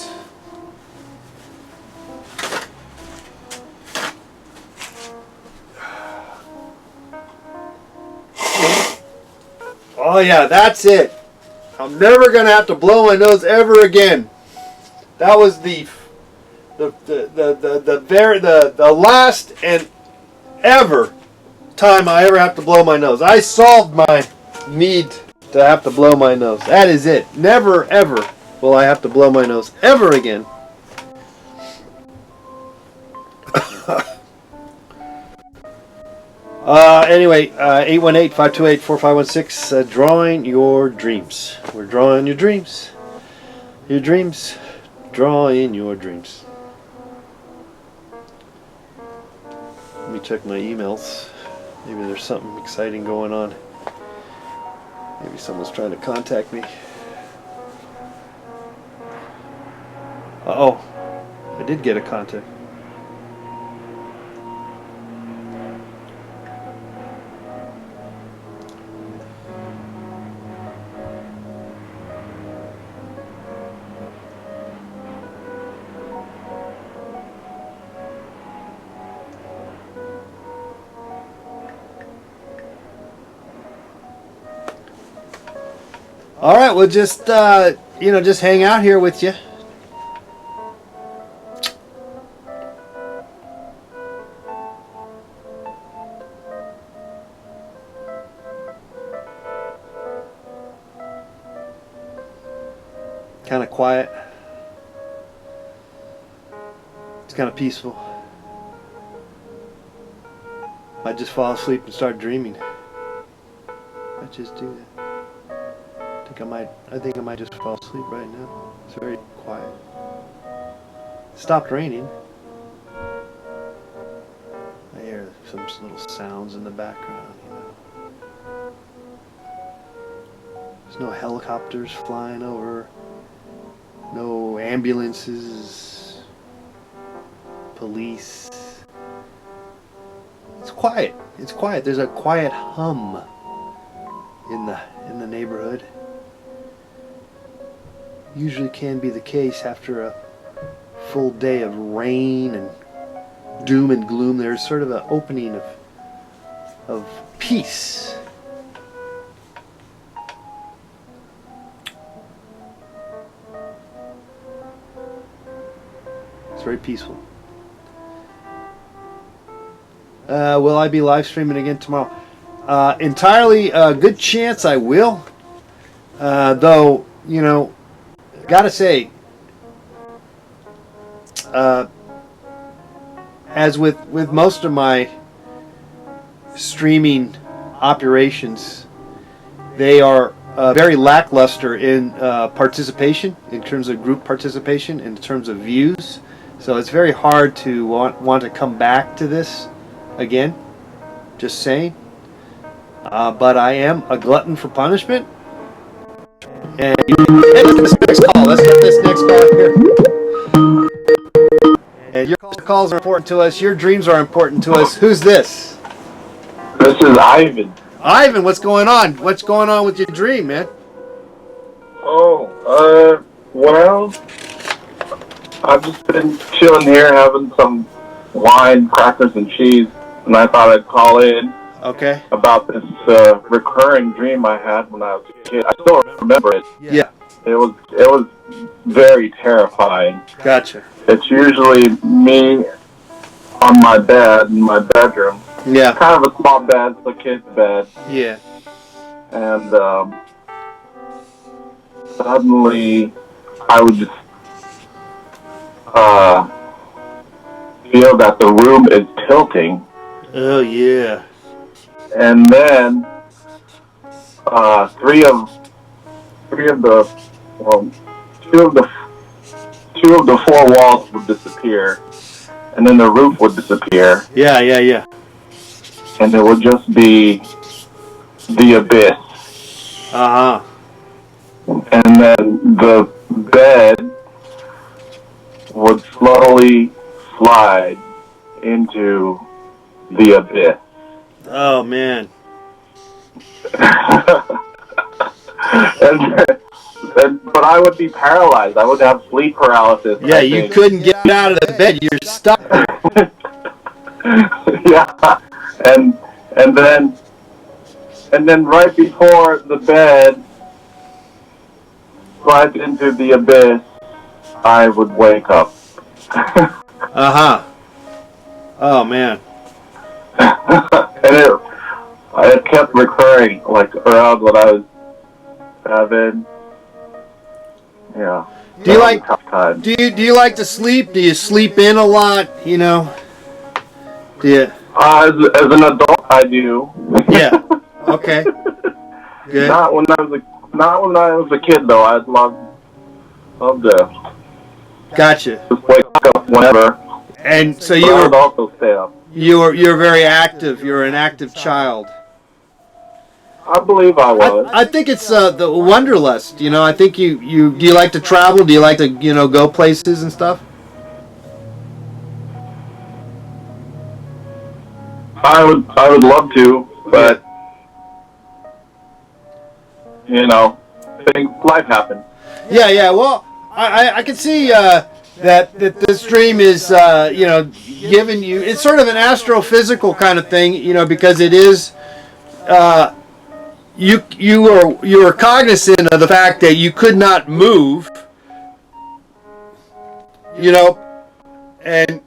S1: Oh yeah, that's it. I'm never gonna have to blow my nose ever again. That was the last and ever time I ever have to blow my nose. I solved my need to have to blow my nose. That is it. Never ever will I have to blow my nose ever again. Anyway, 818-528-4516, drawing your dreams. We're drawing your dreams. Your dreams. Drawing your dreams. Let me check my emails. Maybe there's something exciting going on. Maybe someone's trying to contact me. Uh-oh. I did get a contact. All right, we'll just just hang out here with you. Kind of quiet. It's kind of peaceful. I just fall asleep and start dreaming. I just do that. I think I might just fall asleep right now. It's very quiet. It stopped raining. I hear some little sounds in the background, There's no helicopters flying over, no ambulances, police. It's quiet. It's quiet. There's a quiet hum in the neighborhood. Usually can be the case after a full day of rain and doom and gloom. There's sort of an opening of peace. It's very peaceful. Will I be live streaming again tomorrow? Entirely a good chance I will. Though, gotta say, as with most of my streaming operations, they are very lackluster in participation, in terms of group participation, in terms of views. So it's very hard to want to come back to this again. Just saying. But I am a glutton for punishment. And let's get this next call. Let's get this next call here. And your calls are important to us. Your dreams are important to us. Who's this?
S4: This is Ivan.
S1: Ivan, what's going on? What's going on with your dream, man?
S4: Well, I've just been chilling here having some wine, crackers, and cheese, and I thought I'd call in.
S1: Okay.
S4: About this recurring dream I had when I was a kid. I still remember it.
S1: Yeah.
S4: It was very terrifying.
S1: Gotcha.
S4: It's usually me on my bed in my bedroom.
S1: Yeah.
S4: Kind of a small bed, it's a kid's bed.
S1: Yeah.
S4: And suddenly I would just feel that the room is tilting.
S1: Oh yeah.
S4: And then two of the four walls would disappear, and then the roof would disappear.
S1: Yeah.
S4: And it would just be the abyss.
S1: Uh-huh.
S4: And then the bed would slowly slide into the abyss.
S1: Oh man.
S4: But I would be paralyzed. I would have sleep paralysis.
S1: Yeah, you couldn't get out of the bed. You're stuck there.
S4: Yeah, and then right before the bed slides into the abyss, I would wake up.
S1: Uh-huh. Oh man.
S4: And it kept recurring, like around what I was having. Yeah.
S1: Do you like to sleep? Do you sleep in a lot? Do you?
S4: As an adult, I do.
S1: Yeah. Okay. Good.
S4: Not when I was a kid though. I'd love
S1: Gotcha.
S4: just wake up whenever.
S1: And so
S4: I would also stay up.
S1: You're very active. You're an active child.
S4: I believe I was.
S1: I think it's the wanderlust. You know, I think you do you like to travel? Do you like to go places and stuff?
S4: I would love to, but life happens.
S1: Yeah. Well, I can see that this dream is giving you. It's sort of an astrophysical kind of thing, because it is. You are cognizant of the fact that you could not move. And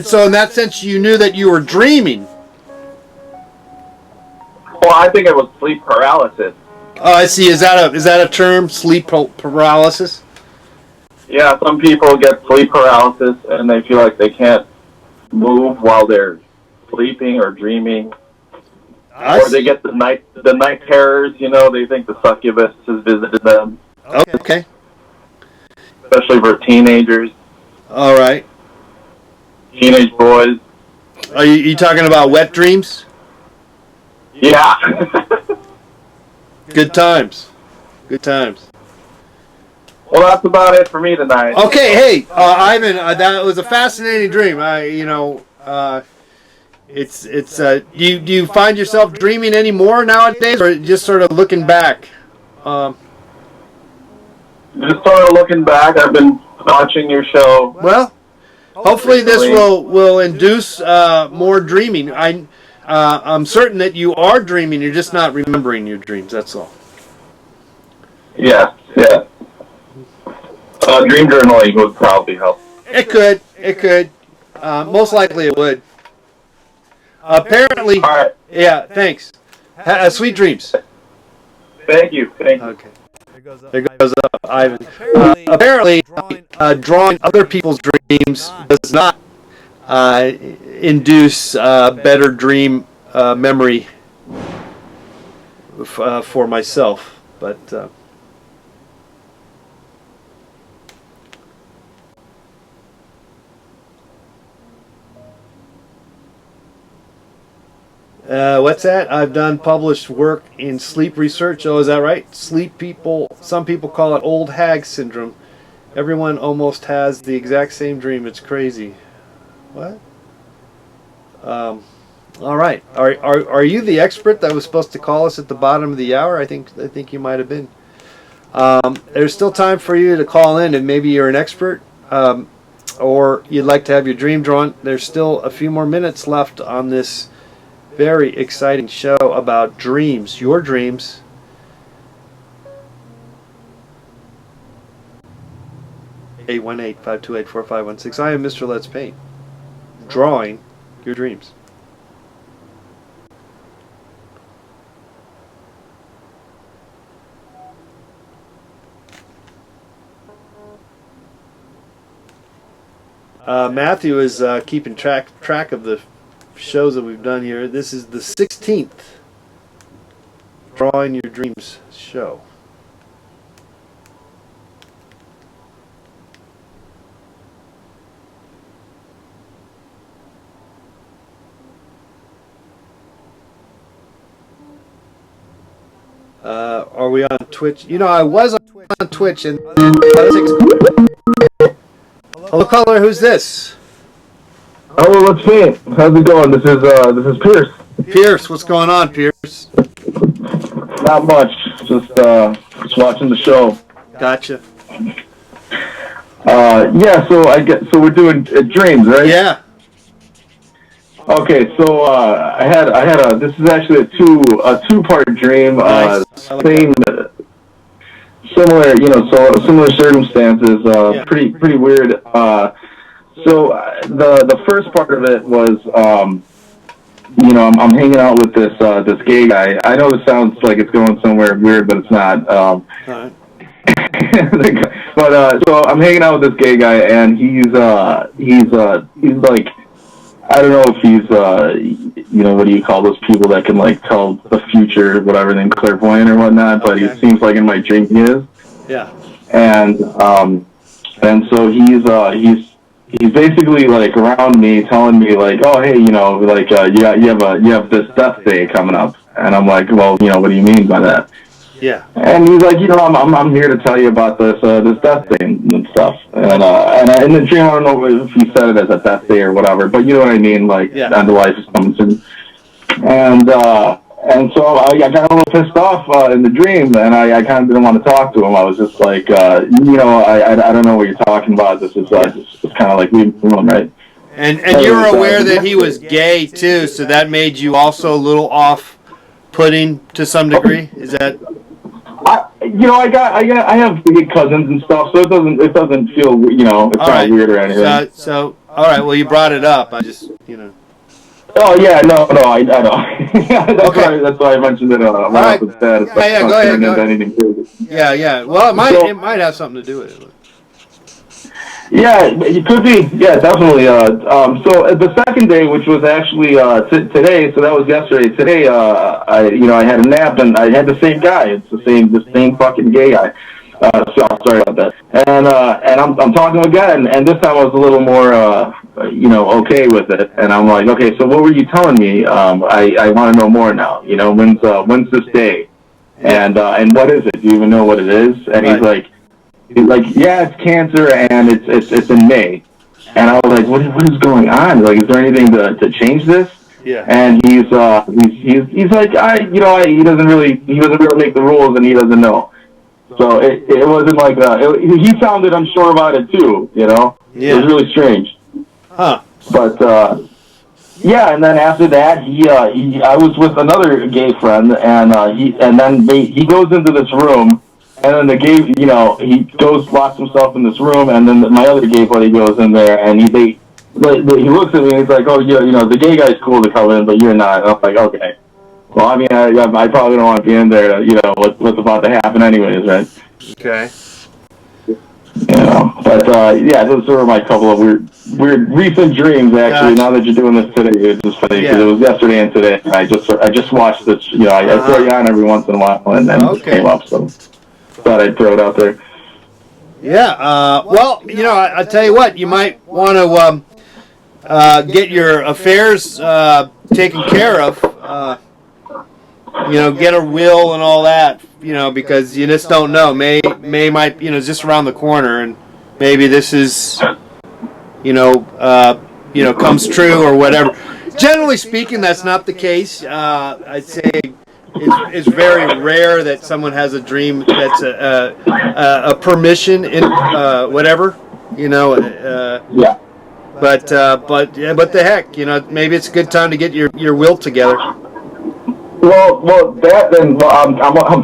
S1: so in that sense, you knew that you were dreaming.
S4: Well, I think it was sleep paralysis.
S1: Oh, I see. Is that a term? Sleep paralysis?
S4: Yeah, some people get sleep paralysis and they feel like they can't move while they're sleeping or dreaming. Or they get the night terrors. They think the succubus has visited them.
S1: Okay.
S4: Especially for teenagers.
S1: All right.
S4: Teenage boys.
S1: Are you talking about wet dreams?
S4: Yeah.
S1: Good times. Good times.
S4: Well, that's about it for me tonight.
S1: Okay, hey, Ivan, that was a fascinating dream. Do you find yourself dreaming anymore nowadays, or just sort of looking back?
S4: Just sort of looking back. I've been watching your show.
S1: Well, hopefully this will induce more dreaming. I'm certain that you are dreaming. You're just not remembering your dreams. That's all.
S4: Yeah. Dream journaling would probably help.
S1: It could. Most likely it would. Apparently.
S4: All right.
S1: Yeah. Thanks. Sweet dreams.
S4: Thank you.
S1: Okay. There goes up, Ivan. Apparently, drawing other people's dreams does not induce better dream memory for myself, but what's that? I've done published work in sleep research. Oh, is that right? Some people call it old hag syndrome. Everyone almost has the exact same dream. It's crazy. What? All right. Are you the expert that was supposed to call us at the bottom of the hour? I think you might have been. There's still time for you to call in, and maybe you're an expert, or you'd like to have your dream drawn. There's still a few more minutes left on this very exciting show about dreams, your dreams. Eight 528-4516. I am Mr. Let's Paint. Drawing your dreams. Matthew is keeping track of the shows that we've done here. This is the 16th Drawing Your Dreams show. Are we on Twitch? I was on Twitch and hello caller, who's this?
S4: Hello, let's see. How's it going? This is Pierce.
S1: Pierce, what's going on, Pierce?
S4: Not much. Just watching the show.
S1: Gotcha.
S4: Yeah. So we're doing dreams, right?
S1: Yeah.
S4: Okay. So I had this is actually a two-part dream.
S1: Nice.
S4: Same. Similar circumstances. Pretty weird. So the first part of it was, I'm hanging out with this gay guy. I know this sounds like it's going somewhere weird, but it's not.
S1: Right.
S4: But so I'm hanging out with this gay guy, and he's like, I don't know if he's what do you call those people that can like tell the future, whatever, then clairvoyant or whatnot. But
S1: Okay.
S4: he seems like in my dream he is.
S1: Yeah.
S4: And so he's he's basically like around me, telling me like, oh hey, like you have this death day coming up, and I'm like, well, what do you mean by that?
S1: Yeah.
S4: And he's like, I'm here to tell you about this death day and stuff. And in the dream, I don't know if he said it as a death day or whatever, but you know what I mean, like
S1: yeah.
S4: end of life is coming soon. And so I got a little pissed off in the dream, and I kind of didn't want to talk to him. I was just like, I don't know what you're talking about. This is just kind of like leave him alone, right?
S1: And you were aware that he was gay too, so that made you also a little off-putting to some degree. Is that?
S4: I have big cousins and stuff, so it doesn't feel it's not weird or anything.
S1: So all right, well you brought it up. I just
S4: Oh yeah, no, I know. That's why I mentioned it. All right. Go ahead.
S1: Yeah. Well, it might have something to do with it.
S4: Yeah, it could be. Yeah, definitely. So the second day, which was actually today, so that was yesterday. Today, I had a nap and I had the same guy. It's the same fucking gay guy. So I'm sorry about that. And I'm talking again, and this time I was a little more, okay with it. And I'm like, okay, so what were you telling me? I want to know more now. When's this day? And what is it? Do you even know what it is? And he's like, yeah, it's cancer, and it's in May. And I was like, what is going on? Like, is there anything to change this?
S1: Yeah.
S4: And he's like, he doesn't really make the rules, and he doesn't know. So it wasn't like he sounded unsure about it too, Yeah. It was really strange.
S1: Huh.
S4: But yeah, and then after that, I was with another gay friend, and he goes into this room, and then the gay, he locks himself in this room, and then my other gay buddy goes in there, and he looks at me and he's like, oh yeah, the gay guy's cool to come in, but you're not. And I'm like, okay. Well, I mean, I probably don't want to be in there, what's about to happen anyways, right?
S1: Okay.
S4: But yeah, those were my couple of weird recent dreams, actually. Gotcha. Now that you're doing this today, it's just funny, because it was yesterday and today, and I just watched this, I throw you on every once in a while, and then it came up, so thought I'd throw it out there.
S1: Yeah, well, I tell you what, you might want to get your affairs taken care of, get a will and all that, because you just don't know. May might, just around the corner, and maybe this is, comes true or whatever. Generally speaking, that's not the case. I'd say it's very rare that someone has a dream that's a permission in whatever,
S4: Yeah.
S1: But the heck, maybe it's a good time to get your will together.
S4: Well, that then. I'm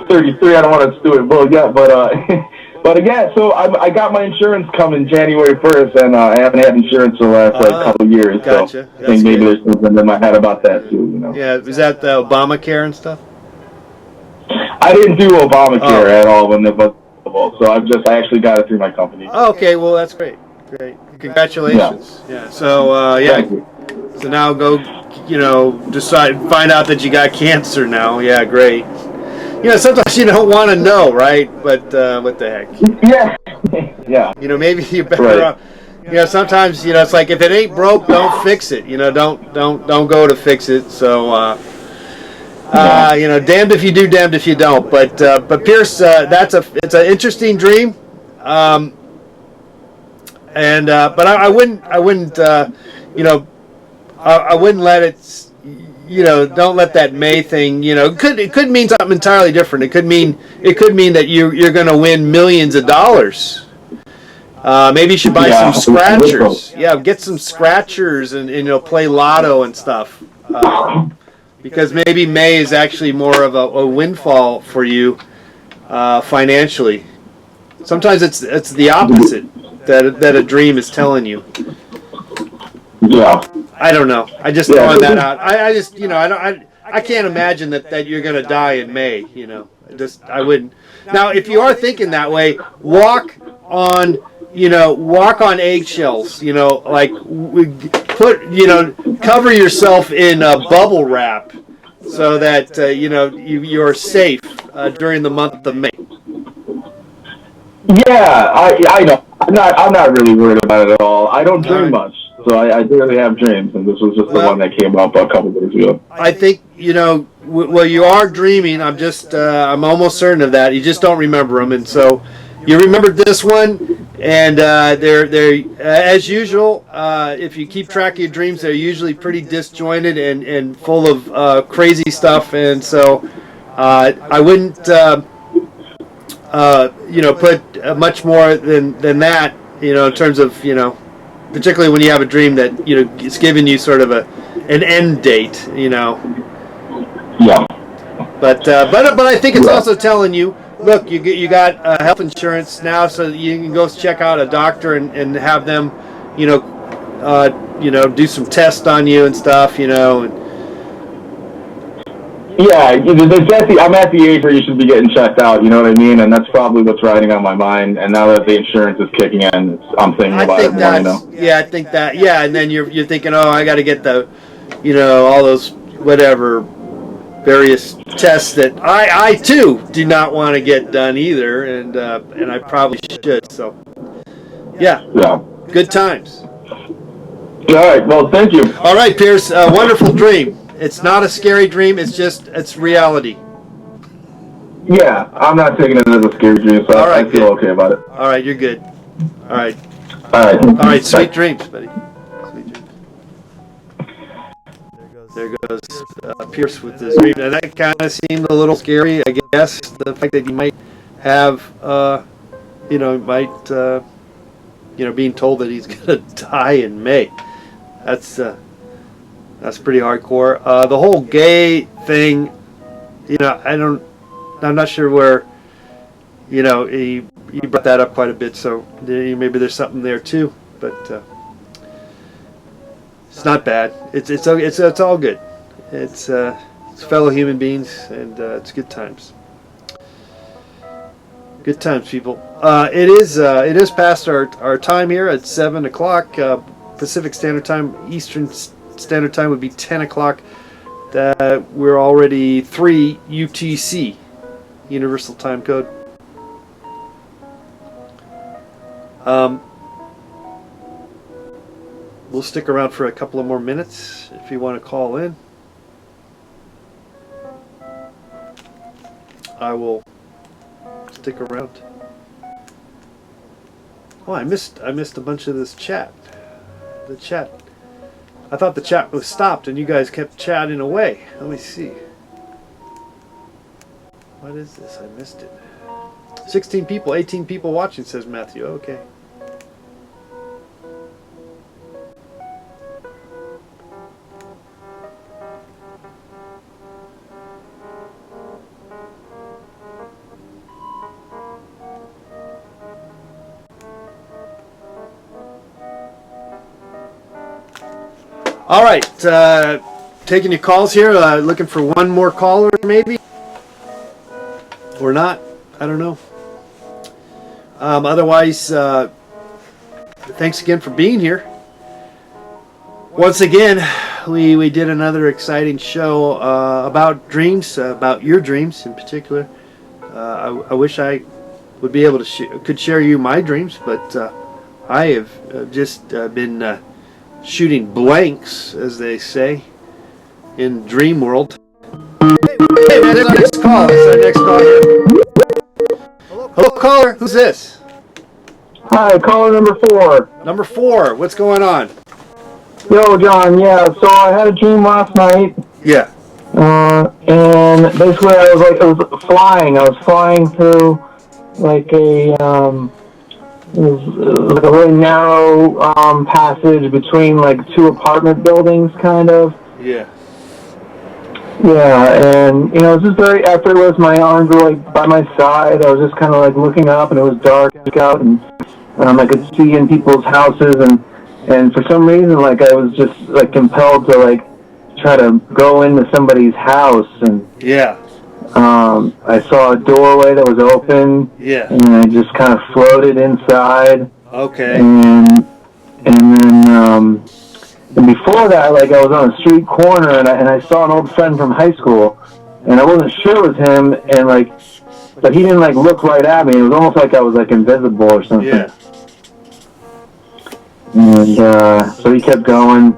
S4: 33. I don't want to do it well yet, but again, so I got my insurance coming January 1st, and I haven't had insurance for the last couple of years.
S1: Gotcha.
S4: So I think maybe there's something in my head about that too.
S1: Yeah, is that the Obamacare and stuff?
S4: I didn't do Obamacare at all when it was available, so I actually got it through my company.
S1: Oh, okay, well that's great. Congratulations. Yeah. So So now go, find out that you got cancer now. Yeah, great. Sometimes you don't want to know, right? But what the heck?
S4: Yeah. Yeah.
S1: Maybe you're better off. Sometimes it's like if it ain't broke, don't fix it. Don't go to fix it. So damned if you do, damned if you don't. But Pierce, it's an interesting dream. But I wouldn't I wouldn't let it. Don't let that May thing. It could mean something entirely different. It could mean that you're going to win millions of dollars. Maybe you should buy some scratchers. Yeah, get some scratchers and play lotto and stuff. Because maybe May is actually more of a windfall for you financially. Sometimes it's the opposite that a dream is telling you.
S4: Yeah.
S1: I don't know. I just throwing that out. I just I can't imagine that you're gonna die in May. I wouldn't. Now, if you are thinking that way, walk on eggshells. Cover yourself in bubble wrap so that you're safe during the month of May.
S4: Yeah, I know. I'm not really worried about it at all. I don't dream much, so I rarely have dreams, and this was just the one that came up a couple days ago.
S1: I think, well, you are dreaming. I'm almost certain of that. You just don't remember them, and so you remembered this one, and they're as usual. If you keep track of your dreams, they're usually pretty disjointed and full of crazy stuff, and so I wouldn't put much more than that, in terms of, particularly when you have a dream that, it's giving you sort of an end date,
S4: Yeah.
S1: But I think it's also telling you, look, you got health insurance now, so that you can go check out a doctor and have them, do some tests on you and stuff,
S4: Yeah, I'm at the age where you should be getting checked out, you know what I mean? And that's probably what's riding on my mind. And now that the insurance is kicking in, I'm thinking about it more,
S1: Yeah, I think that, yeah, and then you're thinking, oh, I got to get the, all those, whatever, various tests that I too do not want to get done either, and I probably should, so, yeah, good times.
S4: All right, well, thank you.
S1: All right, Pierce, wonderful dream. It's not a scary dream. It's reality.
S4: Yeah, I'm not taking it as a scary dream, so I feel okay about it.
S1: All right, you're good. All right.
S4: All right.
S1: Sweet dreams, buddy. Sweet dreams. There goes Pierce with his dream. And that kind of seemed a little scary, I guess. The fact that you might have, being told that he's going to die in May. That's pretty hardcore. The whole gay thing, I'm not sure where, he brought that up quite a bit, so maybe there's something there too, but it's not bad. It's all good. It's fellow human beings, and it's good times. Good times, people. It is past our time here at 7 o'clock Pacific Standard Time. Eastern Standard Time would be 10 o'clock. We're already 3 UTC, Universal Time Code. We'll stick around for a couple of more minutes if you want to call in. I will stick around. Oh, I missed a bunch of this chat. The chat. I thought the chat was stopped and you guys kept chatting away. Let me see. What is this? I missed it. 16 people, 18 people watching, says Matthew. Okay. All right, taking your calls here. Looking for one more caller, maybe, or not. I don't know. Otherwise, thanks again for being here. Once again, we did another exciting show about dreams, about your dreams in particular. I wish I would be able to could share you my dreams, but I have just been shooting blanks, as they say, in dream world. Hey man, it's our next call. It's our next call here. Hello, caller. Who's this?
S4: Hi, caller number 4.
S1: Number 4. What's going on?
S4: Yo, John. Yeah, so I had a dream last night.
S1: Yeah.
S4: And basically I was flying. I was flying through like it was like a really narrow passage between like 2 apartment buildings, kind of.
S1: Yeah.
S4: Yeah, and it was just very effortless. My arms were like by my side. I was just kind of like looking up, and it was dark out, and I could see in people's houses, and for some reason, like I was just like compelled to like try to go into somebody's house, and
S1: yeah.
S4: I saw a doorway that was open.
S1: Yeah.
S4: And I just kind of floated inside.
S1: Okay.
S4: And then and before that, like I was on a street corner and I saw an old friend from high school, and I wasn't sure it was him, and like
S2: but he didn't like look right at me. It was almost like I was like invisible or something.
S1: Yeah.
S2: And so he kept going.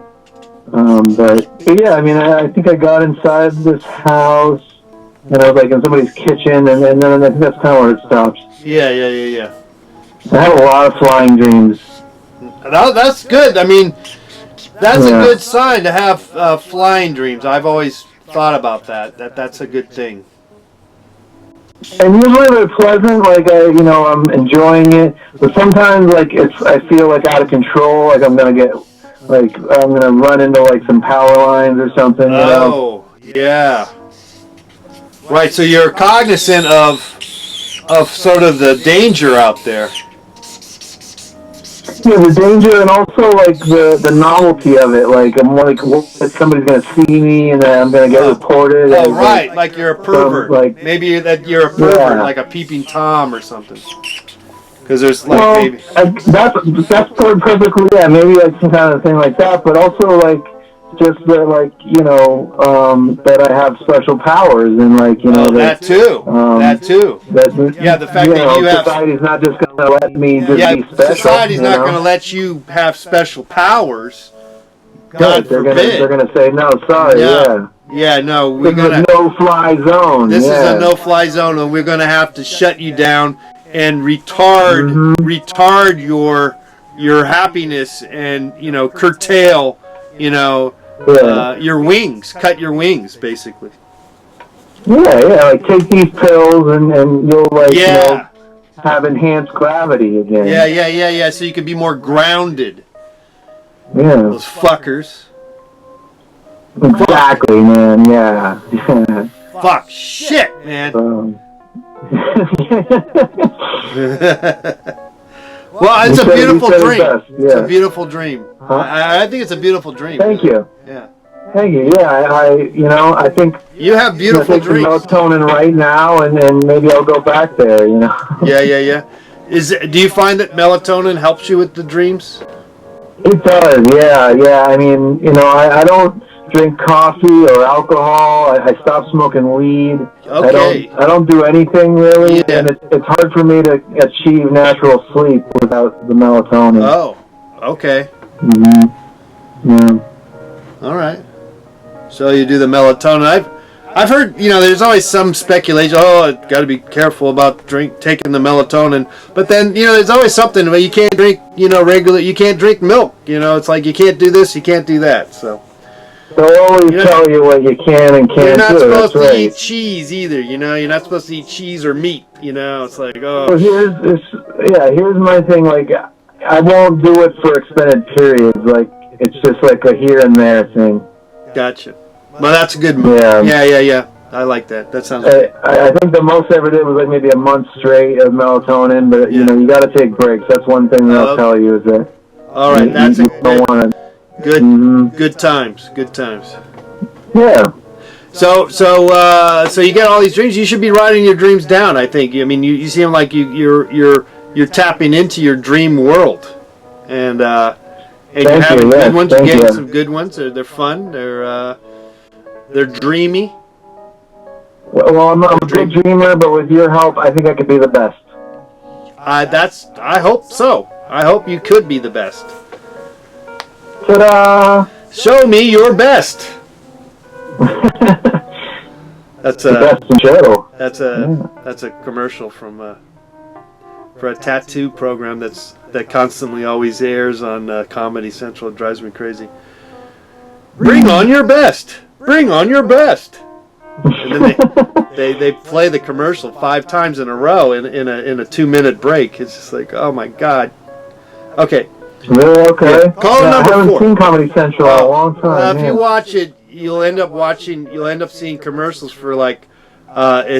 S2: But yeah, I mean, I think I got inside this house, and I was like in somebody's kitchen, and then I think that's kind of where it stops.
S1: Yeah.
S2: I have a lot of flying dreams.
S1: That's good. I mean, that's a good sign to have flying dreams. I've always thought about that. That's a good thing.
S2: And usually they're pleasant, like I'm enjoying it. But sometimes, like I feel like out of control, like I'm gonna run into like some power lines or something.
S1: Oh, yeah. Right. So you're cognizant of sort of the danger out there.
S2: Yeah, the danger, and also like the novelty of it. Like I'm like, what if somebody's gonna see me and then I'm gonna get reported?
S1: Oh, right, like you're a pervert.
S2: Like
S1: maybe that you're a pervert, like a peeping Tom or something. Because there's like maybe
S2: that's perfectly maybe like some kind of thing like that. But also like just that that I have special powers and
S1: that too. The fact that you have
S2: society's not just gonna let me just be special.
S1: Society's not gonna let you have special powers. God forbid.
S2: They're gonna say no. Sorry.
S1: Yeah. No.
S2: We're gonna no-fly zone.
S1: This is a no-fly zone, and we're gonna have to shut you down and retard your happiness and curtail your wings, cut your wings, basically.
S2: Yeah, like take these pills and you'll have enhanced gravity again.
S1: Yeah, so you can be more grounded.
S2: Yeah.
S1: Those fuckers.
S2: Exactly, man, yeah.
S1: Fuck, shit, man. Well, it's a beautiful dream. It's a beautiful dream. I think it's a beautiful dream.
S2: Thank you.
S1: Yeah.
S2: Thank you. Yeah, I think
S1: you have beautiful dreams.
S2: Melatonin right now, and maybe I'll go back there.
S1: Yeah. Do you find that melatonin helps you with the dreams?
S2: It does. Yeah. I mean, I don't drink coffee or alcohol. I stopped smoking weed.
S1: Okay.
S2: I don't do anything really, and it's hard for me to achieve natural sleep without the melatonin.
S1: Oh, okay.
S2: Yeah.
S1: All right. So you do the melatonin. I've heard, there's always some speculation. Oh, got to be careful about taking the melatonin. But then, there's always something where you can't drink, regular. You can't drink milk. It's like you can't do this, you can't do that. So.
S2: They'll always tell you what you can and can't do.
S1: You're not supposed to eat cheese either, You're not supposed to eat cheese or meat, It's like, oh.
S2: Well, here's my thing. Like, I won't do it for extended periods. Like, it's just like a here and there thing.
S1: Gotcha. Well, that's a good move. Yeah. I like that. That sounds good.
S2: I think the most I ever did was like maybe a month straight of melatonin, but you got to take breaks. That's one thing they'll tell you is that.
S1: All right,
S2: you don't want to.
S1: Good times.
S2: Yeah.
S1: So you get all these dreams. You should be writing your dreams down. I think. I mean, you seem like you're tapping into your dream world, and you're having good ones. You're getting some good ones. They're fun. They're dreamy.
S2: Well, I'm a good dreamer, but with your help, I think I could be the best.
S1: I hope so. I hope you could be the best.
S2: Ta-da!
S1: Show me your best. That's a
S2: best in show.
S1: That's a commercial for a tattoo program that constantly always airs on Comedy Central. It drives me crazy. Bring on your best. Bring on your best. And then they play the commercial 5 times in a row in a 2-minute break. It's just like, oh my god. Okay.
S2: Really? Okay.
S1: Yeah. Caller number 4.
S2: I haven't seen Comedy Central in a long time.
S1: If you watch it, you'll end up seeing commercials for like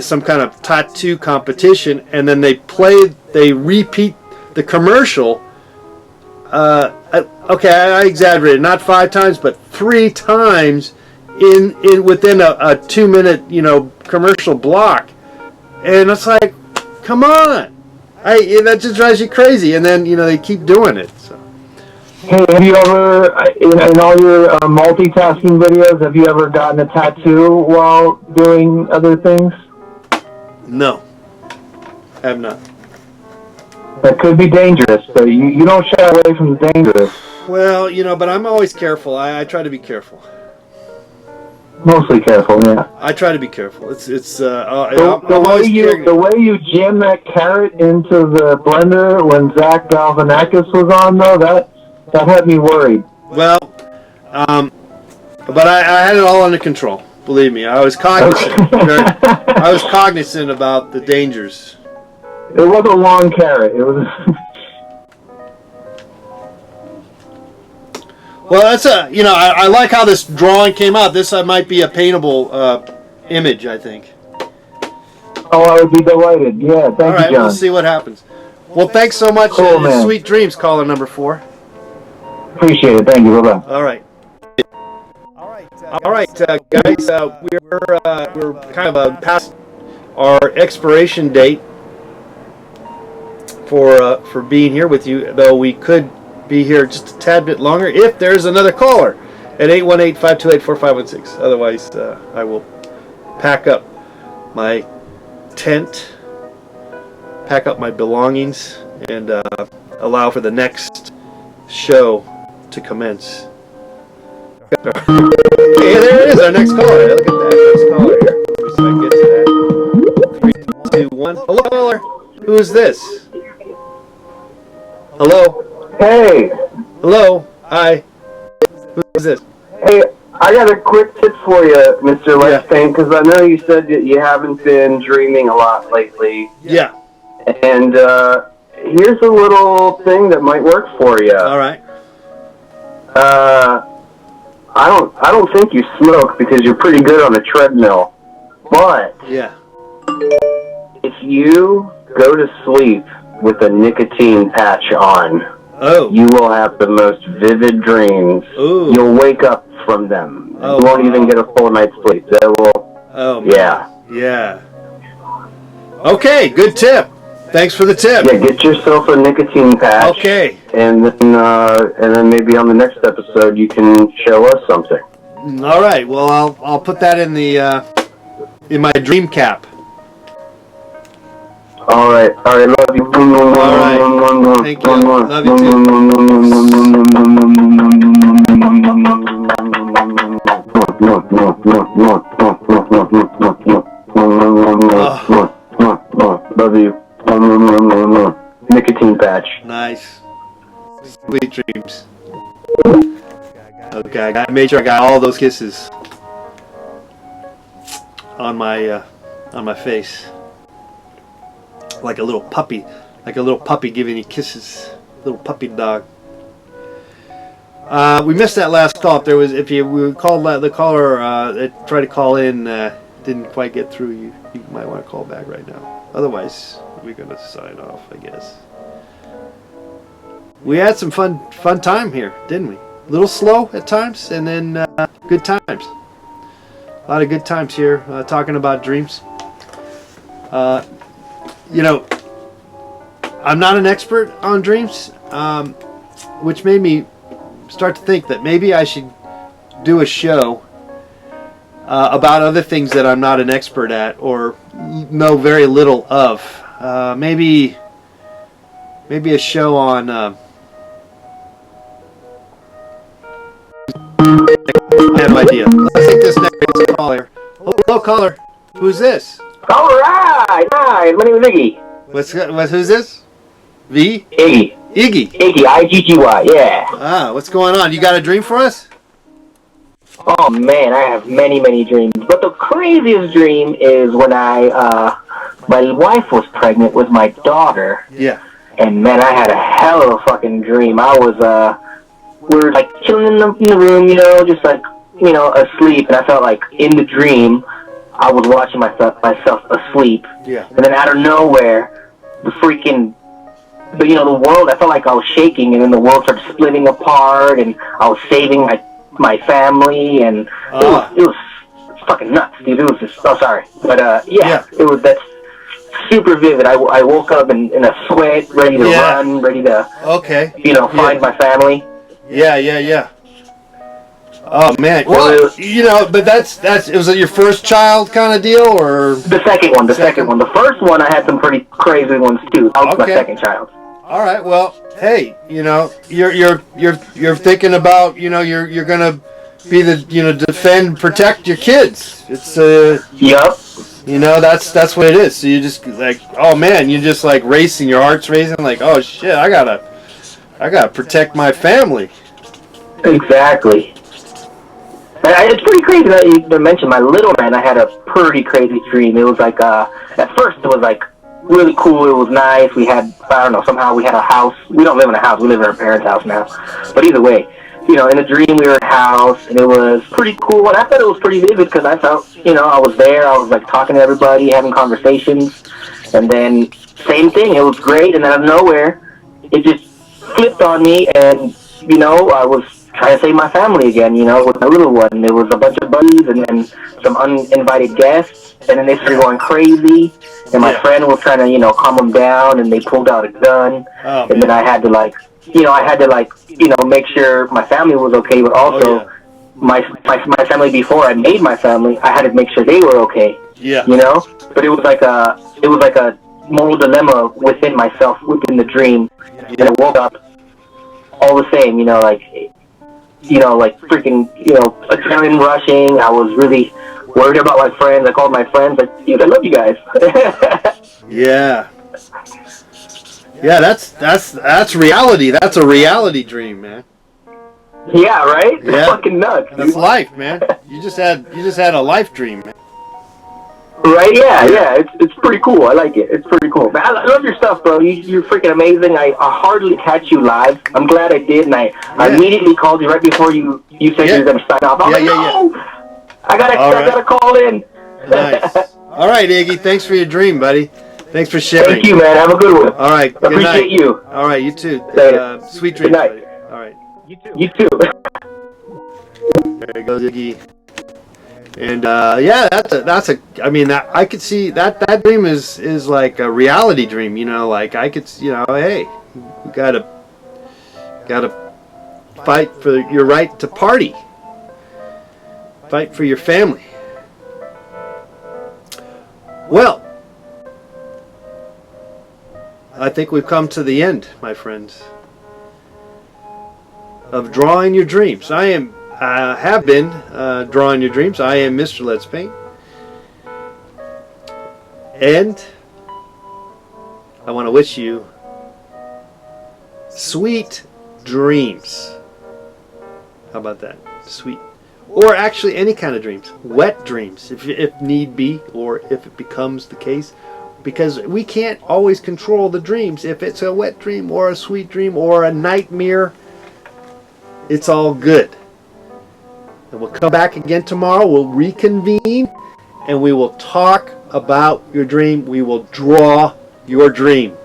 S1: some kind of tattoo competition, and then they repeat the commercial. Okay, I exaggerated, not 5 times, but 3 times within a 2-minute commercial block, and it's like, come on, that just drives you crazy. And then they keep doing it. So.
S2: Hey, have you ever, in all your multitasking videos, have you ever gotten a tattoo while doing other things?
S1: No. Have not.
S2: That could be dangerous, but you don't shy away from the dangerous.
S1: Well, you know, but I'm always careful. I try to be careful.
S2: Mostly careful, yeah.
S1: I try to be careful. It's
S2: the way you jam that carrot into the blender when Zach Galifianakis was on, though, that had me worried.
S1: Well, but I had it all under control. Believe me, I was cognizant. I was cognizant about the dangers.
S2: It was a long carrot. It was.
S1: Well, that's I like how this drawing came out. This might be a paintable image, I think.
S2: Oh, I would be delighted. Yeah, thank you, John.
S1: All right, we'll see what happens. Well, thanks so much.
S2: Cool, man.
S1: Sweet dreams, caller number 4.
S2: Appreciate it. Thank you. Bye-bye.
S1: All right. All right, guys. We're kind of past our expiration date for being here with you, though we could be here just a tad bit longer if there's another caller at 818-528-4516. Otherwise, I will pack up my tent, pack up my belongings, and allow for the next show to commence. Hey, there it is, our next caller. Look at that next caller here. Let me see if I can get to that. 3, 2, 1. Hello, caller. Who is this? Hello.
S3: Hey.
S1: Hello. Hi. Who is this?
S3: Hey, I got a quick tip for you, Mr. Lex Payne, because I know you said that you haven't been dreaming a lot lately.
S1: Yeah.
S3: And here's a little thing that might work for you.
S1: All right.
S3: I don't think you smoke because you're pretty good on the treadmill. But
S1: yeah,
S3: if you go to sleep with a nicotine patch on, you will have the most vivid dreams.
S1: Ooh.
S3: You'll wake up from them. You won't even get a full night's sleep. They will.
S1: Oh.
S3: Yeah.
S1: Yeah. Okay, good tip. Thanks for the tip.
S3: Yeah, get yourself a nicotine patch.
S1: Okay.
S3: And then maybe on the next episode you can show us something.
S1: All right. Well, I'll put that in the in my dream cap.
S3: All right. Love you.
S1: All right. Thank you. Love you
S3: Love you. Nicotine patch.
S1: Nice. Sweet dreams. Okay, I made sure I got all those kisses on my face, like a little puppy giving you kisses, little puppy dog. We missed that last call. If we called the caller that tried to call in, didn't quite get through, you might want to call back right now. Otherwise, we're gonna sign off, I guess. We had some fun time here, didn't we? A little slow at times, and then good times. A lot of good times here, talking about dreams. You know, I'm not an expert on dreams, which made me start to think that maybe I should do a show about other things that I'm not an expert at or know very little of. Maybe a show on. I have no idea. Let's take this next caller. Hello, caller. Who's this?
S3: All right. Hi, my name is Iggy.
S1: Who's this? V?
S3: Iggy.
S1: Iggy.
S3: Iggy, I-G-G-Y, yeah.
S1: Ah, what's going on? You got a dream for us?
S3: Oh, man, I have many, many dreams. But the craziest dream is when my wife was pregnant with my daughter.
S1: Yeah.
S3: And, man, I had a hell of a fucking dream. I was, we were, like, chilling in the room, you know, just, like, you know, asleep. And I felt like in the dream, I was watching myself asleep.
S1: Yeah.
S3: And then out of nowhere, the world, I felt like I was shaking, and then the world started splitting apart, and I was saving my family, and it was fucking nuts, dude. It was just, sorry. But, that's super vivid. I woke up in a sweat, ready to run, ready to, find my family.
S1: Yeah. Oh man, well, you know, but that's was it your first child kind of deal or
S3: the second one? The second one. The first one I had some pretty crazy ones too. That was my second child.
S1: All right, well, hey, you know, you're thinking about, you know, you're gonna be the, you know, defend, protect your kids. It's
S3: Yup.
S1: you know, that's what it is. So you just like, oh man, you're just like racing, your heart's racing, like, oh shit, I gotta protect my family.
S3: Exactly. And it's pretty crazy that you mentioned my little man. I had a pretty crazy dream. It was like, at first it was like really cool. It was nice. We had, I don't know, somehow we had a house. We don't live in a house. We live in our parents' house now. But either way, you know, in a dream we were in a house, and it was pretty cool. And I thought it was pretty vivid because I felt, you know, I was there. I was like talking to everybody, having conversations. And then same thing. It was great. And out of nowhere, it just flipped on me. And, you know, I was trying to save my family again, you know, with my little one. There was a bunch of buddies and some uninvited guests, and then they started going crazy, and my friend was trying to, you know, calm them down, and they pulled out a gun, and then I had to, like, you know, make sure my family was okay, but also my family before I made my family, I had to make sure they were okay, you know? But it was like a moral dilemma within myself, within the dream, and I woke up all the same, you know, like freaking, you know, adrenaline rushing. I was really worried about my friends. I called my friends, like, dude, I love you guys.
S1: Yeah, that's reality. That's a reality dream, man.
S3: Yeah, right? It's fucking nuts, dude.
S1: That's life, man. You just had a life dream, man.
S3: Right? Yeah. It's pretty cool. I like it. It's pretty cool. Man, I love your stuff, bro. You're freaking amazing. I hardly catch you live. I'm glad I did, and I immediately called you right before you said you were gonna sign off. I'm like, no! I gotta call in.
S1: Nice. All right, Iggy. Thanks for your dream, buddy. Thanks for sharing.
S3: Thank you, man. Have a good one.
S1: All right. Good night.
S3: Appreciate you.
S1: All right. You too. Sweet dreams.
S3: Good night.
S1: Buddy. All right.
S3: You too.
S1: There goes Iggy. And that's a. I mean, I could see that dream is like a reality dream. You know, like I could, you know, hey, you gotta fight for your right to party. Fight for your family. Well, I think we've come to the end, my friends, of drawing your dreams. I have been drawing your dreams. I am Mr. Let's Paint. And I want to wish you sweet dreams. How about that? Sweet. Or actually any kind of dreams. Wet dreams, if need be, or if it becomes the case. Because we can't always control the dreams. If it's a wet dream or a sweet dream or a nightmare, it's all good. And we'll come back again tomorrow. We'll reconvene and we will talk about your dream. We will draw your dream.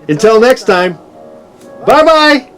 S1: Until next time, bye-bye.